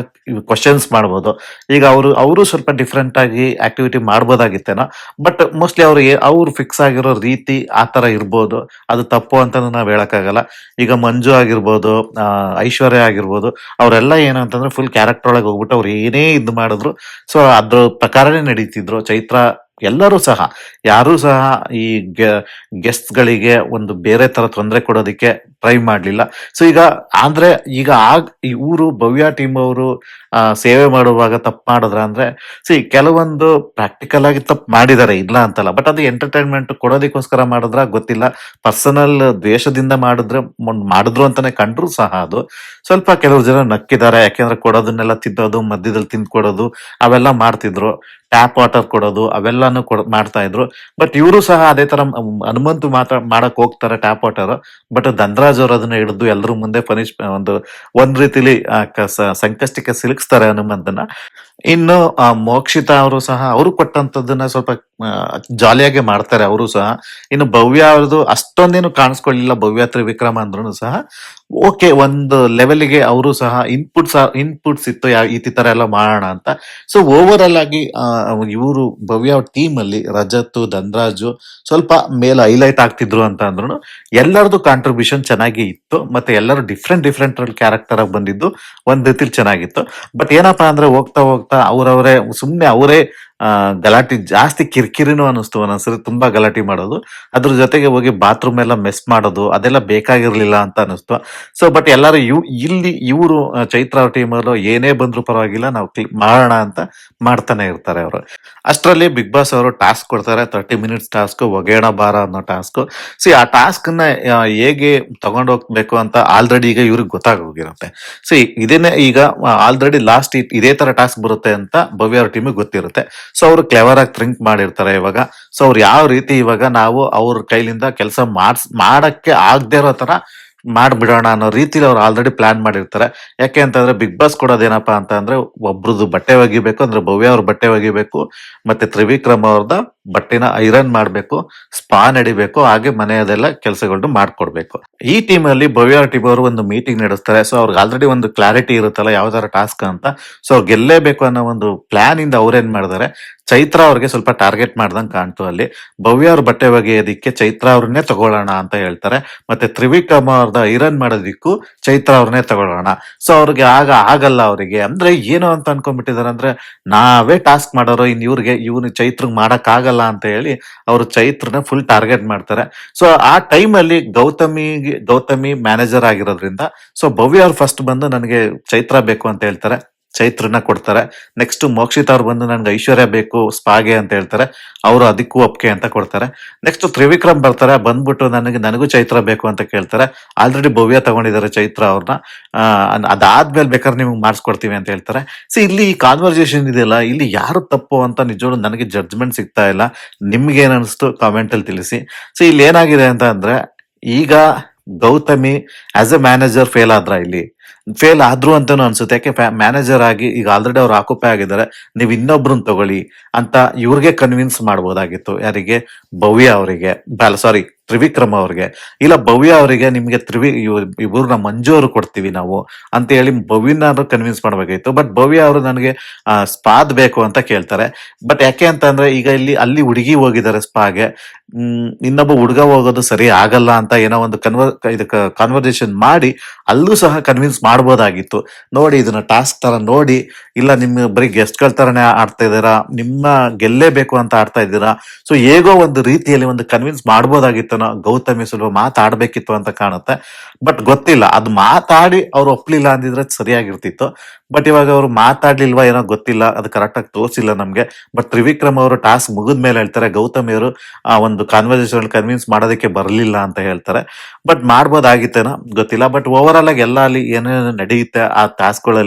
ಕ್ವಶನ್ಸ್ ಮಾಡ್ಬೋದು. ಈಗ ಅವರು ಸ್ವಲ್ಪ ಡಿಫ್ರೆಂಟ್ ಆಗಿ ಆಕ್ಟಿವಿಟಿ ಮಾಡ್ಬೋದಾಗಿತ್ತೇನೋ. ಬಟ್ ಮೋಸ್ಟ್ಲಿ ಅವ್ರು ಫಿಕ್ಸ್ ಆಗಿರೋ ರೀತಿ ಆ ತರ ಇರ್ಬೋದು. ಅದು ತಪ್ಪು ಅಂತ ನಾವ್ ಹೇಳಕ್ಕಾಗಲ್ಲ. ಈಗ ಮಂಜು ಆಗಿರ್ಬೋದು, ಐಶ್ವರ್ಯ ಆಗಿರ್ಬೋದು, ಅವರೆಲ್ಲ ಏನಂತಂದ್ರೆ ಫುಲ್ ಕ್ಯಾರೆಕ್ಟರ್ ಒಳಗೆ ಹೋಗ್ಬಿಟ್ಟು ಅವ್ರು ಏನೇ ಇದ್ ಮಾಡಿದ್ರು ಸೊ ಅದ್ರ ಪ್ರಕಾರನೇ ನಡೀತಿದ್ರು. ಚೈತ್ರ ಎಲ್ಲರೂ ಸಹ ಯಾರೂ ಸಹ ಈ ಗೆಸ್ಟ್ ಗಳಿಗೆ ಒಂದು ಬೇರೆ ತರ ತೊಂದರೆ ಕೊಡೋದಕ್ಕೆ ಟ್ರೈ ಮಾಡ್ಲಿಲ್ಲ. ಸೊ ಈಗ ಇವರು ಭವ್ಯ ಟೀಮ್ ಅವರು ಸೇವೆ ಮಾಡುವಾಗ ತಪ್ಪು ಮಾಡಿದ್ರ ಅಂದ್ರೆ ಕೆಲವೊಂದು ಪ್ರಾಕ್ಟಿಕಲ್ ಆಗಿ ತಪ್ಪು ಮಾಡಿದಾರೆ, ಇಲ್ಲ ಅಂತಲ್ಲ. ಬಟ್ ಅದು ಎಂಟರ್ಟೈನ್ಮೆಂಟ್ ಕೊಡೋದಕ್ಕೋಸ್ಕರ ಮಾಡಿದ್ರ ಗೊತ್ತಿಲ್ಲ, ಪರ್ಸನಲ್ ದ್ವೇಷದಿಂದ ಮಾಡಿದ್ರು ಅಂತಾನೆ ಕಂಡ್ರು ಸಹ ಅದು ಸ್ವಲ್ಪ ಕೆಲವರು ಜನ ನಕ್ಕಿದ್ದಾರೆ. ಯಾಕೆಂದ್ರೆ ಕೊಡೋದನ್ನೆಲ್ಲ ತಿದ್ದೋದು, ಮಧ್ಯದಲ್ಲಿ ತಿಂದ್ಕೊಡೋದು ಅವೆಲ್ಲ ಮಾಡ್ತಿದ್ರು. ಟ್ಯಾಪ್ ವಾಟರ್ ಕೊಡೋದು ಅವೆಲ್ಲಾನು ಮಾಡ್ತಾ ಇದ್ರು. ಬಟ್ ಇವರು ಸಹ ಅದೇ ತರ ಹನುಮಂತು ಮಾಡಕ್ ಹೋಗ್ತಾರೆ ಟ್ಯಾಪ್ ವಾಟರ್. ಬಟ್ ಧನರಾಜ್ ಅವರು ಅದನ್ನ ಹಿಡಿದು ಎಲ್ಲರೂ ಮುಂದೆ ಒಂದ್ ರೀತಿಲಿ ಸಂಕಷ್ಟಕ್ಕೆ ಸಿಲುಕಿಸ್ತಾರೆ ಹನುಮಂತನ. ಇನ್ನು ಮೋಕ್ಷಿತಾ ಅವರು ಸಹ ಅವರು ಕೊಟ್ಟಂತದನ್ನ ಸ್ವಲ್ಪ ಜಾಲಿಯಾಗಿ ಮಾಡ್ತಾರೆ ಅವರು ಸಹ. ಇನ್ನು ಭವ್ಯ ಅವ್ರದ್ದು ಅಷ್ಟೊಂದೇನು ಕಾಣಿಸ್ಕೊಳ್ಳಿಲ್ಲ, ಭವ್ಯ ತ್ರಿವಿಕ್ರಮ ಅಂದ್ರೂ ಸಹ ಓಕೆ ಒಂದು ಲೆವೆಲ್ಗೆ ಅವರು ಸಹ ಇನ್ಪುಟ್ಸ್ ಇತ್ತು ಈ ತರ ಎಲ್ಲ ಮಾಡೋಣ ಅಂತ. ಸೊ ಓವರ್ ಆಲ್ ಆಗಿ ಇವರು ಭವ್ಯ ಟೀಮ್ ಅಲ್ಲಿ ರಜತ್ ಧನರಾಜು ಸ್ವಲ್ಪ ಮೇಲೆ ಹೈಲೈಟ್ ಆಗ್ತಿದ್ರು ಅಂತ ಅಂದ್ರು. ಎಲ್ಲರದು ಕಾಂಟ್ರಿಬ್ಯೂಷನ್ ಚೆನ್ನಾಗಿ ಇತ್ತು, ಮತ್ತೆ ಎಲ್ಲರೂ ಡಿಫ್ರೆಂಟ್ ಕ್ಯಾರೆಕ್ಟರ್ ಆಗಿ ಬಂದಿದ್ದು ಒಂದ್ ರೀತಿಲಿ ಚೆನ್ನಾಗಿತ್ತು. ಬಟ್ ಏನಪ್ಪಾ ಅಂದ್ರೆ ಹೋಗ್ತಾ ಹೋಗ್ತಾ ಅವರೇ ಗಲಾಟೆ ಜಾಸ್ತಿ ಕಿರಿಕಿರಿನೂ ಅನಿಸ್ತು. ಒಂದೊಂದ್ಸರಿ ತುಂಬಾ ಗಲಾಟೆ ಮಾಡೋದು, ಅದ್ರ ಜೊತೆಗೆ ಹೋಗಿ ಬಾತ್ರೂಮ್ ಎಲ್ಲ ಮೆಸ್ ಮಾಡೋದು ಅದೆಲ್ಲ ಬೇಕಾಗಿರ್ಲಿಲ್ಲ ಅಂತ ಅನಿಸ್ತು. ಸೊ ಬಟ್ ಎಲ್ಲರೂ ಇಲ್ಲಿ ಇವರು ಚೈತ್ರ ಟೀಮ್ ಅವರು ಏನೇ ಬಂದ್ರು ಪರವಾಗಿಲ್ಲ ನಾವು ಮಾಡೋಣ ಅಂತ ಮಾಡ್ತಾನೆ ಇರ್ತಾರೆ ಅವರು. ಅಷ್ಟರಲ್ಲಿ ಬಿಗ್ ಬಾಸ್ ಅವರು ಟಾಸ್ಕ್ ಕೊಡ್ತಾರೆ, 30 ಮಿನಿಟ್ಸ್ ಟಾಸ್ಕ್, ಒಗೇಣ ಬಾರ ಅನ್ನೋ ಟಾಸ್ಕ್. ಆ ಟಾಸ್ಕ್ ನ ಹೇಗೆ ತಗೊಂಡೋಗ್ಬೇಕು ಅಂತ ಆಲ್ರೆಡಿ ಈಗ ಇವ್ರಿಗೆ ಗೊತ್ತಾಗೋಗಿರುತ್ತೆ. ಸೊ ಇದನ್ನೇ ಈಗ ಆಲ್ರೆಡಿ ಲಾಸ್ಟ್ ಇದೇ ತರ ಟಾಸ್ಕ್ ಬರುತ್ತೆ ಅಂತ ಭವ್ಯ ಅವ್ರ ಟೀಮಿಗೆ ಗೊತ್ತಿರುತ್ತೆ. ಸೊ ಅವ್ರು ಕ್ಲೆವರ್ ಆಗಿ ಥಿಂಕ್ ಮಾಡಿರ್ತಾರೆ ಇವಾಗ. ಸೊ ಅವ್ರು ಯಾವ ರೀತಿ ಇವಾಗ ನಾವು ಅವ್ರ ಕೈಲಿಂದ ಕೆಲಸ ಮಾಡಕ್ಕೆ ಆಗದೆ ಇರೋ ತರ ಮಾಡ್ಬಿಡೋಣ ಅನ್ನೋ ರೀತಿಲಿ ಅವ್ರು ಆಲ್ರೆಡಿ ಪ್ಲಾನ್ ಮಾಡಿರ್ತಾರೆ. ಯಾಕೆ ಅಂತಂದ್ರೆ ಬಿಗ್ ಬಾಸ್ ಕೊಡೋದೇನಪ್ಪಾ ಅಂತ ಅಂದ್ರೆ ಒಬ್ರದ್ದು ಬಟ್ಟೆ ಒಗಿಬೇಕು ಅಂದ್ರೆ ಭವ್ಯ ಅವ್ರ ಬಟ್ಟೆ ಒಗಿಬೇಕು, ಮತ್ತೆ ತ್ರಿವಿಕ್ರಮ್ ಅವ್ರದ ಬಟ್ಟೆನ ಐರನ್ ಮಾಡ್ಬೇಕು, ಸ್ಪಾ ನಡಿಬೇಕು, ಹಾಗೆ ಮನೆಯದೆಲ್ಲ ಕೆಲಸಗಳನ್ನ ಮಾಡ್ಕೊಡ್ಬೇಕು. ಈ ಟೀಮ್ ಅಲ್ಲಿ ಭವ್ಯ ಟೀಮ್ ಅವರು ಒಂದು ಮೀಟಿಂಗ್ ನಡೆಸ್ತಾರೆ. ಸೊ ಅವ್ರಿಗೆ ಆಲ್ರೆಡಿ ಒಂದು ಕ್ಲಾರಿಟಿ ಇರುತ್ತಲ್ಲ ಯಾವ ತರ ಟಾಸ್ಕ್ ಅಂತ. ಸೊ ಅವ್ರು ಗೆಲ್ಲೇಬೇಕು ಅನ್ನೋ ಒಂದು ಪ್ಲಾನ್ ಇಂದ ಅವ್ರೇನ್ ಮಾಡಿದಾರೆ, ಚೈತ್ರ ಅವ್ರಿಗೆ ಸ್ವಲ್ಪ ಟಾರ್ಗೆಟ್ ಮಾಡ್ದಂಗ್ ಕಾಣ್ತು ಅಲ್ಲಿ. ಭವ್ಯ ಅವ್ರ ಬಟ್ಟೆ ಒಗೆಯೋದಿಕ್ಕೆ ಚೈತ್ರ ಅವ್ರನ್ನೇ ತಗೊಳ್ಳೋಣ ಅಂತ ಹೇಳ್ತಾರೆ, ಮತ್ತೆ ತ್ರಿವಿಕ್ರಮ್ ಅವ್ರದ ಐರನ್ ಮಾಡೋದಿಕ್ಕೂ ಚೈತ್ರ ಅವ್ರನ್ನೇ ತಗೊಳ್ಳೋಣ. ಸೊ ಅವ್ರಿಗೆ ಆಗಲ್ಲ ಅವರಿಗೆ ಅಂದ್ರೆ ಏನು ಅಂತ ಅನ್ಕೊಂಡ್ಬಿಟ್ಟಿದಾರೆ ಅಂದ್ರೆ ನಾವೇ ಟಾಸ್ಕ್ ಮಾಡೋರು, ಇವನು ಚೈತ್ರಗ್ ಮಾಡಕ್ ಆಗಲ್ಲ ಅಂತ ಹೇಳಿ ಅವರು ಚೈತ್ರನ ಫುಲ್ ಟಾರ್ಗೆಟ್ ಮಾಡ್ತಾರೆ. ಸೊ ಆ ಟೈಮ್ ಅಲ್ಲಿ ಗೌತಮಿ ಮ್ಯಾನೇಜರ್ ಆಗಿರೋದ್ರಿಂದ ಸೊ ಭವ್ಯ ಅವ್ರು ಫಸ್ಟ್ ಬಂದು ನನಗೆ ಚೈತ್ರ ಬೇಕು ಅಂತ ಹೇಳ್ತಾರೆ, ಚೈತ್ರನ ಕೊಡ್ತಾರೆ. ನೆಕ್ಸ್ಟ್ ಮೋಕ್ಷಿತ್ ಅವ್ರು ಬಂದು ನನ್ಗೆ ಐಶ್ವರ್ಯ ಬೇಕು ಸ್ಪಾಗೆ ಅಂತ ಹೇಳ್ತಾರೆ, ಅವರು ಅದಕ್ಕೂ ಒಪ್ಕೆ ಅಂತ ಕೊಡ್ತಾರೆ. ನೆಕ್ಸ್ಟ್ ತ್ರಿವಿಕ್ರಮ್ ಬರ್ತಾರೆ, ಬಂದ್ಬಿಟ್ಟು ನನಗೂ ಚೈತ್ರ ಬೇಕು ಅಂತ ಕೇಳ್ತಾರೆ. ಆಲ್ರೆಡಿ ಭವ್ಯ ತಗೊಂಡಿದ್ದಾರೆ ಚೈತ್ರ ಅವ್ರನ್ನ, ಅದಾದ್ಮೇಲೆ ಬೇಕಾದ್ರೆ ನಿಮ್ಗೆ ಮಾಡಿಸ್ಕೊಡ್ತೀವಿ ಅಂತ ಹೇಳ್ತಾರೆ. ಸೊ ಇಲ್ಲಿ ಈ ಕಾನ್ವರ್ಸೇಷನ್ ಇದೆಯಲ್ಲ, ಇಲ್ಲಿ ಯಾರು ತಪ್ಪು ಅಂತ ನಿಜವಾಗ್ಲೂ ನನಗೆ ಜಡ್ಜ್ಮೆಂಟ್ ಸಿಗ್ತಾ ಇಲ್ಲ. ನಿಮ್ಗೆ ಏನ್ ಅನಿಸ್ತು ಕಾಮೆಂಟ್ ಅಲ್ಲಿ ತಿಳಿಸಿ. ಸೊ ಇಲ್ಲಿ ಏನಾಗಿದೆ ಅಂತ ಅಂದ್ರೆ ಈಗ Gautami as a manager fail ಆದ್ರು ಅಂತಾನು ಅನ್ಸುತ್ತೆ. ಯಾಕೆ ಮ್ಯಾನೇಜರ್ ಆಗಿ ಈಗ ಆಲ್ರೆಡಿ ಅವ್ರು ಆಕ್ಯುಪೈ ಆಗಿದ್ದಾರೆ, ನೀವು ಇನ್ನೊಬ್ರನ್ನ ತಗೊಳ್ಳಿ ಅಂತ ಇವ್ರಿಗೆ ಕನ್ವಿನ್ಸ್ ಮಾಡ್ಬೋದಾಗಿತ್ತು. ಯಾರಿಗೆ? ಭವ್ಯ ಅವರಿಗೆ, ಸಾರಿ ತ್ರಿವಿಕ್ರಮ್ ಅವ್ರಿಗೆ. ಇಲ್ಲ ಭವ್ಯ ಅವರಿಗೆ ನಿಮ್ಗೆ ಇವ್ರನ್ನ ಮಂಜು ಅವರು ಕೊಡ್ತೀವಿ ನಾವು ಅಂತ ಹೇಳಿ ಭವ್ಯನಾದ್ರು ಕನ್ವಿನ್ಸ್ ಮಾಡ್ಬೇಕಾಗಿತ್ತು. ಬಟ್ ಭವ್ಯ ಅವರು ನನಗೆ ಸ್ಪಾದ್ ಬೇಕು ಅಂತ ಕೇಳ್ತಾರೆ. ಬಟ್ ಯಾಕೆ ಅಂತ ಅಂದ್ರೆ ಈಗ ಅಲ್ಲಿ ಹುಡುಗಿ ಹೋಗಿದ್ದಾರೆ ಸ್ಪಾಗೆ, ಇನ್ನೊಬ್ಬ ಹುಡುಗ ಹೋಗೋದು ಸರಿ ಆಗಲ್ಲ ಅಂತ ಏನೋ ಒಂದು ಕನ್ವರ್ಸೇಷನ್ ಮಾಡಿ ಅಲ್ಲೂ ಸಹ ಕನ್ವಿನ್ಸ್ ಮಾಡ್ಬೋದಾಗಿತ್ತು. ನೋಡಿ ಇದನ್ನ ಟಾಸ್ಕ್ ತರ ನೋಡಿ, ಇಲ್ಲ ನಿಮ್ಮ ಬರೀ ಗೆಸ್ಟ್ಗಳ ತರನೇ ಆಡ್ತಾ ಇದ್ದೀರಾ, ನಿಮ್ಮ ಗೆಲ್ಲೇಬೇಕು ಅಂತ ಆಡ್ತಾ ಇದ್ದೀರಾ. ಸೊ ಹೇಗೋ ಒಂದು ರೀತಿಯಲ್ಲಿ ಒಂದು ಕನ್ವಿನ್ಸ್ ಮಾಡ್ಬೋದಾಗಿತ್ತು, ಗೌತಮಿ ಸ್ವಲ್ಪ ಮಾತಾಡ್ಬೇಕಿತ್ತು ಅಂತ ಕಾಣುತ್ತೆ. ಬಟ್ ಗೊತ್ತಿಲ್ಲ, ಅದು ಮಾತಾಡಿ ಅವ್ರು ಒಪ್ಲಿಲ್ಲ ಅಂದಿದ್ರೆ ಸರಿಯಾಗಿರ್ತಿತ್ತು. ಬಟ್ ಇವಾಗ ಅವ್ರು ಮಾತಾಡ್ಲಿಲ್ವಾ ಏನೋ ಗೊತ್ತಿಲ್ಲ, ಅದು ಕರೆಕ್ಟ್ ಆಗಿ ತೋರಿಸಿಲ್ಲ ನಮ್ಗೆ. ಬಟ್ ತ್ರಿವಿಕ್ರಮ್ ಅವರು ಟಾಸ್ಕ್ ಮುಗಿದ್ಮೇಲೆ ಹೇಳ್ತಾರೆ ಗೌತಮಿ ಅವರು ಆ ಒಂದು ಕಾನ್ವರ್ಸೇಷನ್ ಕನ್ವಿನ್ಸ್ ಮಾಡೋದಕ್ಕೆ ಬರಲಿಲ್ಲ ಅಂತ ಹೇಳ್ತಾರೆ. ಬಟ್ ಮಾಡ್ಬೋದಾಗಿತ್ತೇನೋ ಗೊತ್ತಿಲ್ಲ. ಬಟ್ ಓವರ್ ಆಲ್ ಆಗಿ ಎಲ್ಲ ಅಲ್ಲಿ ಏನೇನು ನಡೆಯುತ್ತೆ ಆ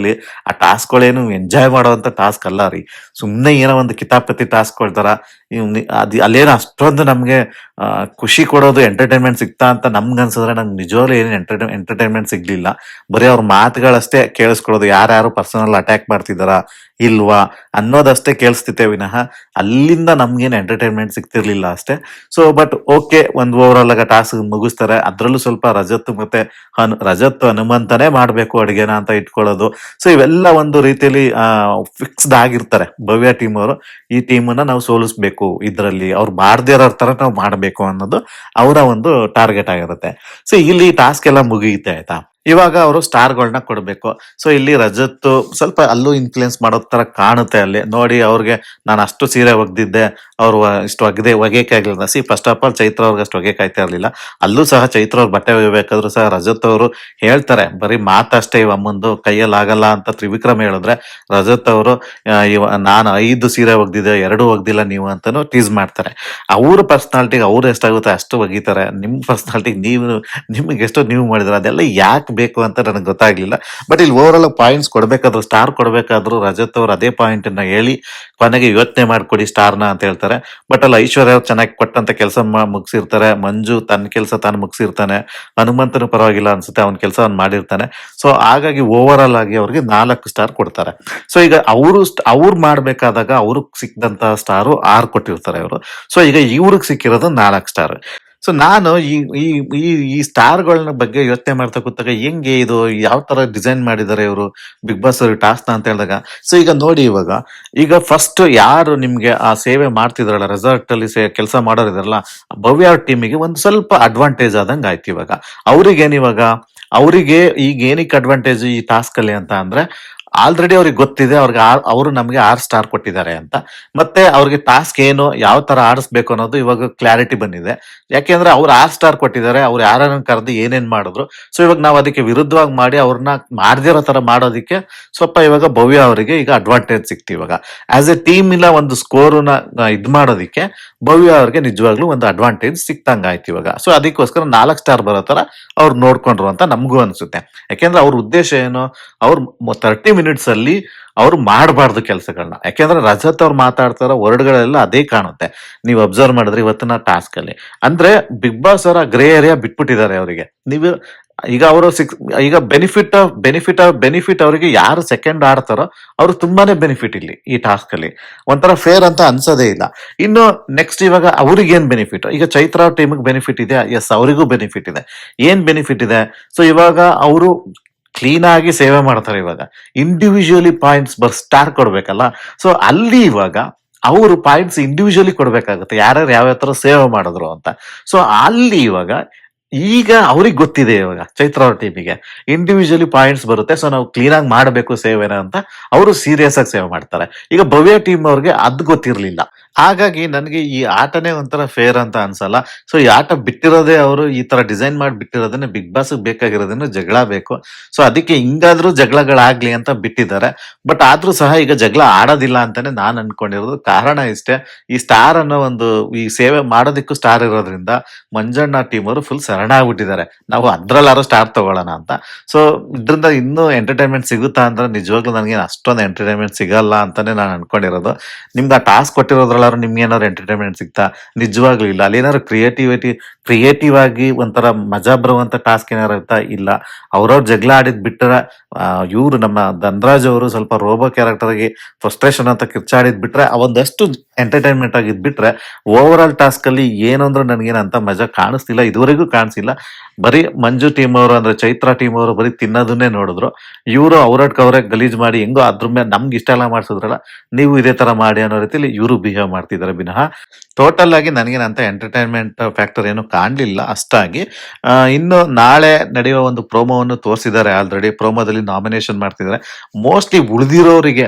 ಟಾಸ್ಕ್ಗಳೇನು ಎಂಜಾಯ್ ಮಾಡುವಂತ ಟಾಸ್ಕ್ ಅಲ್ಲ ರೀ. ಸುಮ್ನೆ ಏನೋ ಒಂದು ಕಿತಾಪತಿ ಟಾಸ್ಕ್ ಕೊಡ್ತಾರ. ಅಲ್ಲೇನೋ ಅಷ್ಟೊಂದು ನಮ್ಗೆ ಖುಷಿ ಕೊಡೋದು ಎಂಟರ್ಟೈನ್ಮೆಂಟ್ ಸಿಗ್ತಾ ಅಂತ ನಮ್ಗೆ ಅನ್ಸಿದ್ರೆ ನಂಗೆ ನಿಜವಾಗ್ಲೂ ಏನು ಎಂಟರ್ಟೈನ್ಮೆಂಟ್ ಸಿಗ್ಲಿಲ್ಲ. ಬರೀ ಅವ್ರ ಮಾತುಗಳಷ್ಟೇ ಕೇಳಿಸ್ಕೊಳ್ಳೋದು, ಯಾರ್ಯಾರು ಪರ್ಸನಲ್ ಅಟ್ಯಾಕ್ ಮಾಡ್ತಿದಾರಾ ಇಲ್ವಾ ಅನ್ನೋದಷ್ಟೇ ಕೇಳಿಸ್ತಿತ್ತೆ ವಿನಃ ಅಲ್ಲಿಂದ ನಮ್ಗೇನು ಎಂಟರ್ಟೈನ್ಮೆಂಟ್ ಸಿಗ್ತಿರ್ಲಿಲ್ಲ ಅಷ್ಟೇ. ಸೊ ಬಟ್ ಓಕೆ, ಒಂದು ಓವರ್ ಆಲ್ ಆಗ ಟಾಸ್ಕ್ ಮುಗಿಸ್ತಾರೆ. ಅದ್ರಲ್ಲೂ ಸ್ವಲ್ಪ ರಜತ್ ಹನುಮಂತನೇ ಮಾಡ್ಬೇಕು ಅಡ್ಗೆನ ಅಂತ ಇಟ್ಕೊಳ್ಳೋದು. ಸೊ ಇವೆಲ್ಲ ಒಂದು ರೀತಿಯಲ್ಲಿ ಫಿಕ್ಸ್ಡ್ ಆಗಿರ್ತಾರೆ ಭವ್ಯ ಟೀಮ್ ಅವರು. ಈ ಟೀಮನ್ನ ನಾವು ಸೋಲಿಸ್ಬೇಕು, ಇದ್ರಲ್ಲಿ ಅವ್ರು ಮಾಡದೇ ಇರೋ ತರ ನಾವು ಮಾಡ್ಬೇಕು ಅನ್ನೋದು ಅವರ ಒಂದು ಟಾರ್ಗೆಟ್ ಆಗಿರುತ್ತೆ. ಸೊ ಇಲ್ಲಿ ಟಾಸ್ಕ್ ಎಲ್ಲ ಮುಗಿಯುತ್ತೆ ಆಯ್ತಾ. ಇವಾಗ ಅವರು ಸ್ಟಾರ್ಗಳನ್ನ ಕೊಡ್ಬೇಕು. ಸೊ ಇಲ್ಲಿ ರಜತ್ ಸ್ವಲ್ಪ ಅಲ್ಲೂ ಇನ್ಫ್ಲೂಯೆನ್ಸ್ ಮಾಡೋ ತರ ಕಾಣುತ್ತೆ ಅಲ್ಲಿ ನೋಡಿ. ಅವ್ರಿಗೆ ನಾನು ಅಷ್ಟು ಸೀರೆ ಒಗ್ದಿದ್ದೆ, ಅವ್ರು ಇಷ್ಟು ಒಗೆಯಕ್ಕೆ ಆಗ್ಲಿಲ್ಲ. ಫಸ್ಟ್ ಆಫ್ ಆಲ್ ಚೈತ್ರ ಅವ್ರಿಗೆ ಅಷ್ಟು ಒಗೆಯಕ್ಕೆ ಆಯ್ತಾ ಇರ್ಲಿಲ್ಲ. ಅಲ್ಲೂ ಸಹ ಚೈತ್ರ ಅವ್ರ ಬಟ್ಟೆ ಒಗಿಬೇಕಾದ್ರು ಸಹ ರಜತ್ ಅವರು ಹೇಳ್ತಾರೆ, ಬರೀ ಮಾತಷ್ಟೇ ಅಮ್ಮಂದು ಕೈಯಲ್ಲಿ ಆಗಲ್ಲ ಅಂತ ತ್ರಿವಿಕ್ರಮ್ ಹೇಳಿದ್ರೆ ರಜತ್ ಅವರು ನಾನು 5 ಸೀರೆ ಒಗ್ದಿದ್ದೆ, 2 ಒಗ್ದಿಲ್ಲ ನೀವು ಅಂತಾನು ಟೀಸ್ ಮಾಡ್ತಾರೆ. ಅವ್ರ ಪರ್ಸನಾಲಿಟಿಗೆ ಅವ್ರು ಎಷ್ಟಾಗುತ್ತೆ ಅಷ್ಟು ಒಗಿತಾರೆ. ನಿಮ್ ಪರ್ಸನಾಲಿಟಿಗೆ ನಿಮ್ಗೆ ಎಷ್ಟೋ ನೀವು ಮಾಡಿದ್ರೆ ಅದೆಲ್ಲ ಯಾಕೆ ಬೇಕು ಅಂತ ನನಗೆ ಗೊತ್ತಾಗ್ಲಿಲ್ಲ. ಬಟ್ ಇಲ್ಲಿ ಓವರ್ ಆಲ್ ಪಾಯಿಂಟ್ಸ್ ಕೊಡ್ಬೇಕಾದ್ರು, ಸ್ಟಾರ್ ಕೊಡ್ಬೇಕಾದ್ರು ರಜತ್ ಅವ್ರು ಅದೇ ಪಾಯಿಂಟ್ ಅನ್ನ ಹೇಳಿ ಕೊನೆಗೆ ಯೋಚನೆ ಮಾಡ್ಕೊಡಿ ಸ್ಟಾರ್ನ ಅಂತ ಹೇಳ್ತಾರೆ. ಬಟ್ ಅಲ್ಲಿ ಐಶ್ವರ್ಯ ಅವ್ರು ಚೆನ್ನಾಗಿ ಕೊಟ್ಟಂತ ಕೆಲಸ ಮುಗಿಸಿರ್ತಾರೆ. ಮಂಜು ತನ್ನ ಕೆಲಸ ತಾನು ಮುಗಿಸಿರ್ತಾನೆ. ಹನುಮಂತನು ಪರವಾಗಿಲ್ಲ ಅನ್ಸುತ್ತೆ, ಅವ್ನ ಕೆಲಸ ಅವ್ನು ಮಾಡಿರ್ತಾನೆ. ಸೊ ಹಾಗಾಗಿ ಓವರ್ ಆಲ್ ಆಗಿ ಅವ್ರಿಗೆ 4 ಸ್ಟಾರ್ ಕೊಡ್ತಾರೆ. ಸೊ ಈಗ ಅವ್ರು ಮಾಡ್ಬೇಕಾದಾಗ ಅವ್ರಿಗೆ ಸಿಕ್ಕಿದಂತ ಸ್ಟಾರು 6 ಕೊಟ್ಟಿರ್ತಾರೆ ಅವರು. ಸೊ ಈಗ ಇವ್ರಿಗೆ ಸಿಕ್ಕಿರೋದು 4 ಸ್ಟಾರ್. ಸೊ ನಾನು ಈ ಈ ಈ ಈ ಸ್ಟಾರ್ಗಳನ್ನ ಬಗ್ಗೆ ಯೋಚನೆ ಮಾಡ್ತಾ ಕೂತಾಗ ಹೆಂಗೆ ಇದು ಯಾವ ತರ ಡಿಸೈನ್ ಮಾಡಿದ್ದಾರೆ ಇವರು ಬಿಗ್ ಬಾಸ್ ಟಾಸ್ಕ್ ಅಂತ ಹೇಳಿದಾಗ, ಸೊ ಈಗ ನೋಡಿ ಈಗ ಫಸ್ಟ್ ಯಾರು ನಿಮ್ಗೆ ಆ ಸೇವೆ ಮಾಡ್ತಿದ್ರಲ್ಲ, ರೆಸಾರ್ಟ್ ಅಲ್ಲಿ ಕೆಲಸ ಮಾಡೋರು ಇದಾರಲ್ಲ, ಭವ್ಯ ಟೀಮಿಗೆ ಒಂದು ಸ್ವಲ್ಪ ಅಡ್ವಾಂಟೇಜ್ ಆದಂಗೆ ಆಯ್ತು. ಅವರಿಗೆ ಈಗ ಏನಕ್ಕೆ ಅಡ್ವಾಂಟೇಜ್ ಈ ಟಾಸ್ಕ್ ಅಲ್ಲಿ ಅಂತ ಅಂದ್ರೆ, ಆಲ್ರೆಡಿ ಅವ್ರಿಗೆ ಗೊತ್ತಿದೆ ಅವರು ನಮಗೆ 6 ಸ್ಟಾರ್ ಕೊಟ್ಟಿದ್ದಾರೆ ಅಂತ. ಮತ್ತೆ ಅವ್ರಿಗೆ ಟಾಸ್ಕ್ ಏನು, ಯಾವ ತರ ಆಡಿಸ್ಬೇಕು ಅನ್ನೋದು ಇವಾಗ ಕ್ಲಾರಿಟಿ ಬಂದಿದೆ. ಯಾಕೆಂದ್ರೆ ಅವ್ರು 6 ಸ್ಟಾರ್ ಕೊಟ್ಟಿದ್ದಾರೆ, ಅವ್ರು ಯಾರನ್ನ ಕರೆದು ಏನೇನ್ ಮಾಡಿದ್ರು. ಸೊ ಇವಾಗ ನಾವು ಅದಕ್ಕೆ ವಿರುದ್ಧವಾಗಿ ಮಾಡಿ ಅವ್ರನ್ನ ಮಾಡ್ದಿರೋ ತರ ಮಾಡೋದಕ್ಕೆ ಸ್ವಲ್ಪ ಇವಾಗ ಭವ್ಯ ಅವರಿಗೆ ಈಗ ಅಡ್ವಾಂಟೇಜ್ ಸಿಕ್ತು. ಇವಾಗ ಆಸ್ ಎ ಟೀಮ್ ಇಲ್ಲ ಒಂದು ಸ್ಕೋರ್ನ ಇದ್ ಮಾಡೋದಿಕ್ಕೆ ಭವ್ಯ ಅವ್ರಿಗೆ ನಿಜವಾಗ್ಲೂ ಒಂದು ಅಡ್ವಾಂಟೇಜ್ ಸಿಕ್ತಂಗಾಯ್ತು ಇವಾಗ. ಸೊ ಅದಕ್ಕೋಸ್ಕರ 4 ಸ್ಟಾರ್ ಬರೋ ತರ ಅವ್ರು ನೋಡ್ಕೊಂಡ್ರು ಅಂತ ನಮಗೂ ಅನ್ಸುತ್ತೆ. ಯಾಕೆಂದ್ರೆ ಅವ್ರ ಉದ್ದೇಶ ಏನು, ಅವ್ರು 30 ಮಿನಿಟ್ಸ್ ಅಲ್ಲಿ ಅವ್ರು ಮಾಡಬಾರ್ದು ಕೆಲಸಗಳನ್ನ. ಯಾಕೆಂದ್ರೆ ರಜತ್ ಅವ್ರು ಮಾತಾಡ್ತಾರೋ ವರ್ಡ್ಗಳೆಲ್ಲ ಅದೇ ಕಾಣುತ್ತೆ. ನೀವು ಅಬ್ಸರ್ವ್ ಮಾಡಿದ್ರೆ ಇವತ್ತಿನ ಟಾಸ್ಕ್ ಅಲ್ಲಿ ಅಂದ್ರೆ ಬಿಗ್ ಬಾಸ್ ಅವರ ಗ್ರೇ ಏರಿಯಾ ಬಿಟ್ಬಿಟ್ಟಿದ್ದಾರೆ ಅವರಿಗೆ. ನೀವು ಈಗ ಅವರು ಈಗ ಬೆನಿಫಿಟ್ ಅವರಿಗೆ ಯಾರು ಸೆಕೆಂಡ್ ಆಡ್ತಾರೋ ಅವ್ರು ತುಂಬಾನೇ ಬೆನಿಫಿಟ್ ಇಲ್ಲಿ ಈ ಟಾಸ್ಕ್ ಅಲ್ಲಿ. ಒಂಥರ ಫೇರ್ ಅಂತ ಅನ್ಸೋದೇ ಇಲ್ಲ. ಇನ್ನು ನೆಕ್ಸ್ಟ್ ಇವಾಗ ಅವ್ರಿಗೆ ಏನ್ ಬೆನಿಫಿಟ್, ಈಗ ಚೈತ್ರ ಟೀಮಿಗೆ ಬೆನಿಫಿಟ್ ಇದೆ, ಎಸ್ ಅವರಿಗೂ ಬೆನಿಫಿಟ್ ಇದೆ. ಏನ್ ಬೆನಿಫಿಟ್ ಇದೆ, ಸೊ ಇವಾಗ ಅವರು ಕ್ಲೀನ್ ಆಗಿ ಸೇವೆ ಮಾಡ್ತಾರೆ. ಇವಾಗ ಇಂಡಿವಿಜುವಲಿ ಪಾಯಿಂಟ್ಸ್ ಸ್ಟಾರ್ ಕೊಡ್ಬೇಕಲ್ಲ, ಸೊ ಅಲ್ಲಿ ಇವಾಗ ಅವರು ಪಾಯಿಂಟ್ಸ್ ಇಂಡಿವಿಜುವಲಿ ಕೊಡ್ಬೇಕಾಗುತ್ತೆ, ಯಾರ್ಯಾರು ಯಾವ್ಯಾವ ತರ ಸೇವೆ ಮಾಡಿದ್ರು ಅಂತ. ಸೊ ಅಲ್ಲಿ ಈಗ ಅವ್ರಿಗೆ ಗೊತ್ತಿದೆ, ಇವಾಗ ಚೈತ್ರ ಅವ್ರ ಟೀಮಿಗೆ ಇಂಡಿವಿಜುವಲಿ ಪಾಯಿಂಟ್ಸ್ ಬರುತ್ತೆ. ಸೊ ನಾವು ಕ್ಲೀನ್ ಆಗಿ ಮಾಡಬೇಕು ಸೇವೆನ ಅಂತ ಅವರು ಸೀರಿಯಸ್ ಆಗಿ ಸೇವೆ ಮಾಡ್ತಾರೆ. ಈಗ ಭವ್ಯ ಟೀಮ್ ಅವ್ರಿಗೆ ಅದ್ ಗೊತ್ತಿರ್ಲಿಲ್ಲ. ಹಾಗಾಗಿ ನನಗೆ ಈ ಆಟನೇ ಒಂಥರ ಫೇರ್ ಅಂತ ಅನ್ಸಲ್ಲ. ಸೊ ಈ ಆಟ ಬಿಟ್ಟಿರೋದೇ ಅವರು ಈ ತರ ಡಿಸೈನ್ ಮಾಡಿ ಬಿಟ್ಟಿರೋದನ್ನ ಬಿಗ್ ಬಾಸ್ ಬೇಕಾಗಿರೋದನ್ನ ಜಗಳ ಬೇಕು. ಸೊ ಅದಕ್ಕೆ ಹಿಂಗಾದ್ರೂ ಜಗಳಗಳಾಗ್ಲಿ ಅಂತ ಬಿಟ್ಟಿದ್ದಾರೆ. ಬಟ್ ಆದ್ರೂ ಸಹ ಈಗ ಜಗಳ ಆಡೋದಿಲ್ಲ ಅಂತಾನೆ ನಾನ್ ಅನ್ಕೊಂಡಿರೋದು. ಕಾರಣ ಇಷ್ಟೇ, ಈ ಸ್ಟಾರ್ ಅನ್ನೋ ಒಂದು ಈ ಸೇವೆ ಮಾಡೋದಕ್ಕೂ ಸ್ಟಾರ್ ಇರೋದ್ರಿಂದ ಮಂಜಣ್ಣ ಟೀಮ್ ಅವರು ಫುಲ್ ಶರಣಾಗ್ಬಿಟ್ಟಿದ್ದಾರೆ, ನಾವು ಅದ್ರಲ್ಲಾರು ಸ್ಟಾರ್ ತಗೊಳ್ಳೋಣ ಅಂತ. ಸೊ ಇದ್ರಿಂದ ಇನ್ನೂ ಎಂಟರ್ಟೈನ್ಮೆಂಟ್ ಸಿಗುತ್ತಾ ಅಂದ್ರೆ ನಿಜವಾಗ್ಲೂ ನನಗೆ ಅಷ್ಟೊಂದು ಎಂಟರ್ಟೈನ್ಮೆಂಟ್ ಸಿಗಲ್ಲ ಅಂತಾನೆ ನಾನು ಅನ್ಕೊಂಡಿರೋದು. ನಿಮ್ಗೆ ಆ ಟಾಸ್ಕ್ ಕೊಟ್ಟಿರೋದ್ರಲ್ಲಾರು ನಿಮ್ಗೆ ಏನಾದ್ರು ಎಂಟರ್ಟೈನ್ಮೆಂಟ್ ಸಿಗ್ತಾ, ನಿಜವಾಗ್ಲೂ ಇಲ್ಲ. ಅಲ್ಲಿ ಏನಾದ್ರು ಕ್ರಿಯೇಟಿವ್ ಆಗಿ ಒಂಥರ ಮಜಾ ಬರುವಂತ ಟಾಸ್ಕ್ ಏನಾರು ಇರ್ತಾ ಇಲ್ಲ. ಅವ್ರವ್ರ ಜಗಳ ಆಡಿದ್ ಬಿಟ್ಟರೆ ಇವ್ರು ನಮ್ಮ ಧನರಾಜ್ ಅವರು ಸ್ವಲ್ಪ ರೋಬೋ ಕ್ಯಾರೆಕ್ಟರ್ಗೆ ಫ್ರಸ್ಟ್ರೇಷನ್ ಅಂತ ಕಿರ್ಚಾಡಿದ್ ಬಿಟ್ರೆ ಒಂದಷ್ಟು ಎಂಟರ್ಟೈನ್ಮೆಂಟ್ ಆಗಿದ್ ಬಿಟ್ರೆ ಓವರ್ ಆಲ್ ಟಾಸ್ಕ್ ಅಲ್ಲಿ ಏನಂದ್ರೆ ನನಗೇನಂತ ಮಜಾ ಕಾಣಿಸ್ತಿಲ್ಲ, ಇದುವರೆಗೂ ಕಾಣಿಸಿಲ್ಲ. ಬರೀ ಮಂಜು ಟೀಮ್ ಅವರು ಅಂದ್ರೆ ಚೈತ್ರ ಟೀಮ್ ಅವರು ಬರೀ ತಿನ್ನೋದನ್ನೇ ನೋಡಿದ್ರು. ಇವರು ಅವ್ರೇ ಗಲೀಜ್ ಮಾಡಿ ಹೆಂಗೋ ಅದ್ರ ಮೇಲೆ ನಮ್ಗೆ ಇಷ್ಟ ಎಲ್ಲ ಮಾಡ್ಸಿದ್ರಲ್ಲ, ನೀವು ಇದೇ ತರ ಮಾಡಿ ಅನ್ನೋ ರೀತಿಯಲ್ಲಿ ಇವರು ಬಿಹೇವ್ ಮಾಡ್ತಿದ್ದಾರೆ ವಿನಃ ಟೋಟಲ್ ಆಗಿ ನನಗೇನಂತ ಎಂಟರ್ಟೈನ್ಮೆಂಟ್ ಫ್ಯಾಕ್ಟರ್ ಏನು ಕಾಣ್ಲಿಲ್ಲ ಅಷ್ಟಾಗಿ. ಇನ್ನು ನಾಳೆ ನಡೆಯುವ ಒಂದು ಪ್ರೋಮೋವನ್ನು ತೋರಿಸಿದ್ದಾರೆ. ಆಲ್ರೆಡಿ ಪ್ರೋಮೋದಲ್ಲಿ ನಾಮಿನೇಷನ್ ಮಾಡ್ತಿದ್ದಾರೆ. ಮೋಸ್ಟ್ಲಿ ಉಳಿದಿರೋರಿಗೆ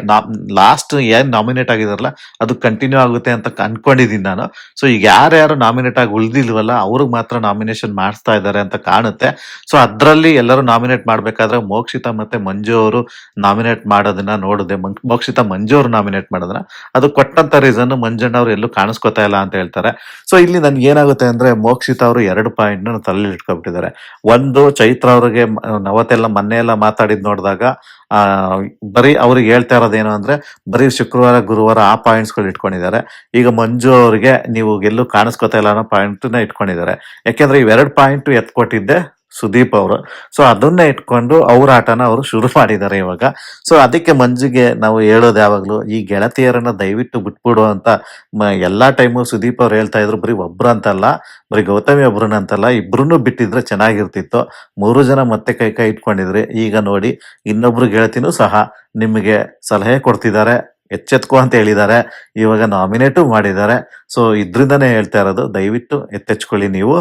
ಲಾಸ್ಟ್ ಏನ್ ನಾಮಿನೇಟ್ ಆಗಿದಾರಲ್ಲ ಅದು ಕಂಟಿನ್ಯೂ ಆಗುತ್ತೆ ಅಂತ ಅನ್ಕೊಂಡಿದ್ದೀನಿ ನಾನು. ಸೊ ಈಗ ಯಾರ್ಯಾರು ನಾಮಿನೇಟ್ ಆಗಿ ಉಳಿದಿಲ್ವಲ್ಲ ಅವ್ರಿಗೆ ಮಾತ್ರ ನಾಮಿನೇಷನ್ ಮಾಡಿಸ್ತಾ ಇದ್ದಾರೆ ಅಂತ ಕಾಣುತ್ತೆ. ಸೊ ಅದ್ರಲ್ಲಿ ಎಲ್ಲರೂ ನಾಮಿನೇಟ್ ಮಾಡ್ಬೇಕಾದ್ರೆ ಮೋಕ್ಷಿತಾ ಮತ್ತೆ ಮಂಜು ಅವರು ನಾಮಿನೇಟ್ ಮಾಡೋದನ್ನ ನೋಡಿದೆ. ಮೋಕ್ಷಿತಾ ಮಂಜು ಅವರು ನಾಮಿನೇಟ್ ಮಾಡೋದನ್ನ, ಅದು ಕೊಟ್ಟಂತ ರೀಸನ್ ಮಂಜಣ್ಣ ಅವ್ರು ಎಲ್ಲೂ ಕಾಣಿಸ್ಕೊತಾ ಇಲ್ಲ ಅಂತ ಹೇಳ್ತಾರೆ. ಸೊ ಇಲ್ಲಿ ನನ್ಗೆ ಏನಾಗುತ್ತೆ ಅಂದ್ರೆ ಮೋಕ್ಷಿತಾ ಅವರು 2 ಪಾಯಿಂಟ್ ತಲೆಯಲ್ಲಿ ಇಟ್ಕೊಬಿಟ್ಟಿದ್ದಾರೆ. ಒಂದು, ಚೈತ್ರ ಅವ್ರಿಗೆ ಮೊನ್ನೆ ಎಲ್ಲ ಮಾತಾಡಿದ್ ನೋಡಿದಾಗ ಬರೀ ಅವ್ರಿಗೆ ಹೇಳ್ತಾ ಇರೋದೇನು ಅಂದ್ರೆ ಬರೀ ಶುಕ್ರವಾರ ಗುರುವಾರ ಆ ಪಾಯಿಂಟ್ಸ್ ಗಳು ಇಟ್ಕೊಂಡಿದ್ದಾರೆ. ಈಗ ಮಂಜು ಅವ್ರಿಗೆ ನೀವು ಎಲ್ಲೂ ಕಾಣಿಸ್ಕೊತಾ ಇಲ್ಲ ಅನ್ನೋ ಪಾಯಿಂಟ್ ನ ಇಟ್ಕೊಂಡಿದ್ದಾರೆ. ಯಾಕೆಂದ್ರೆ ಇವೆರಡು ಪಾಯಿಂಟ್ ಎತ್ಕೊಟ್ಟಿದ್ದೆ ಸುದೀಪ್ ಅವರು. ಸೊ ಅದನ್ನೇ ಇಟ್ಕೊಂಡು ಅವ್ರ ಆಟನ ಅವರು ಶುರು ಮಾಡಿದ್ದಾರೆ ಇವಾಗ. ಸೊ ಅದಕ್ಕೆ ಮಂಜುಗೆ ನಾವು ಹೇಳೋದು ಯಾವಾಗ್ಲೂ ಈ ಗೆಳತಿಯರನ್ನ ದಯವಿಟ್ಟು ಬಿಟ್ಬಿಡು ಅಂತ ಎಲ್ಲಾ ಟೈಮು ಸುದೀಪ್ ಅವ್ರು ಹೇಳ್ತಾ ಇದ್ರು. ಬರೀ ಒಬ್ರು ಅಂತಲ್ಲ, ಬರೀ ಗೌತಮಿ ಒಬ್ರನ್ನ ಅಂತಲ್ಲ, ಇಬ್ರು ಬಿಟ್ಟಿದ್ರೆ ಚೆನ್ನಾಗಿರ್ತಿತ್ತು. 3 ಜನ ಮತ್ತೆ ಕೈ ಇಟ್ಕೊಂಡಿದ್ರೆ. ಈಗ ನೋಡಿ ಇನ್ನೊಬ್ರು ಗೆಳತಿನೂ ಸಹ ನಿಮಗೆ ಸಲಹೆ ಕೊಡ್ತಿದ್ದಾರೆ, ಎಚ್ಚೆತ್ಕೋ ಅಂತ ಹೇಳಿದ್ದಾರೆ. ಇವಾಗ ನಾಮಿನೇಟು ಮಾಡಿದ್ದಾರೆ. ಸೊ ಇದ್ರಿಂದಾನೇ ಹೇಳ್ತಾ ಇರೋದು, ದಯವಿಟ್ಟು ಎತ್ತೆಚ್ಕೊಳ್ಳಿ. ನೀವು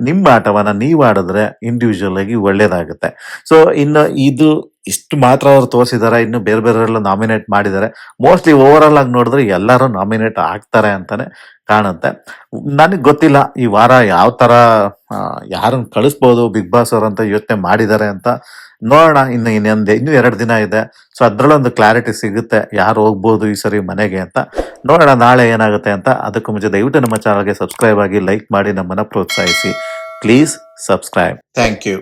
ನಿಮ್ಮ ಆಟವನ್ನ ನೀವು ಆಡಿದ್ರೆ ಇಂಡಿವಿಜುವಲ್ ಆಗಿ ಒಳ್ಳೇದಾಗುತ್ತೆ. ಸೊ ಇನ್ನು ಇಷ್ಟು ಮಾತ್ರ ಅವ್ರು ತೋರಿಸಿದ್ದಾರೆ. ಇನ್ನು ಬೇರೆಲ್ಲ ನಾಮಿನೇಟ್ ಮಾಡಿದ್ದಾರೆ. ಮೋಸ್ಟ್ಲಿ ಓವರ್ ಆಲ್ ಆಗಿ ನೋಡಿದ್ರೆ ಎಲ್ಲರೂ ನಾಮಿನೇಟ್ ಆಗ್ತಾರೆ ಅಂತಾನೆ ಕಾಣುತ್ತೆ. ನನಗೆ ಗೊತ್ತಿಲ್ಲ ಈ ವಾರ ಯಾವ ತರ ಯಾರನ್ನ ಕಳಿಸ್ಬೋದು ಬಿಗ್ ಬಾಸ್ ಅವ್ರ ಅಂತ ಯೋಚನೆ ಮಾಡಿದ್ದಾರೆ ಅಂತ. ನೋಡೋಣ. ಇನ್ನು 2 ದಿನ ಇದೆ. ಸೊ ಅದ್ರಲ್ಲೊಂದು ಕ್ಲಾರಿಟಿ ಸಿಗುತ್ತೆ ಯಾರು ಹೋಗ್ಬೋದು ಈ ಸರಿ ಮನೆಗೆ ಅಂತ. ನೋಡೋಣ ನಾಳೆ ಏನಾಗುತ್ತೆ ಅಂತ. ಅದಕ್ಕೂ ಮುಂಚೆ ದಯವಿಟ್ಟು ನಮ್ಮ ಚಾನಲ್ಗೆ ಸಬ್ಸ್ಕ್ರೈಬ್ ಆಗಿ, ಲೈಕ್ ಮಾಡಿ, ನಮ್ಮನ್ನ ಪ್ರೋತ್ಸಾಹಿಸಿ. Please subscribe. Thank you.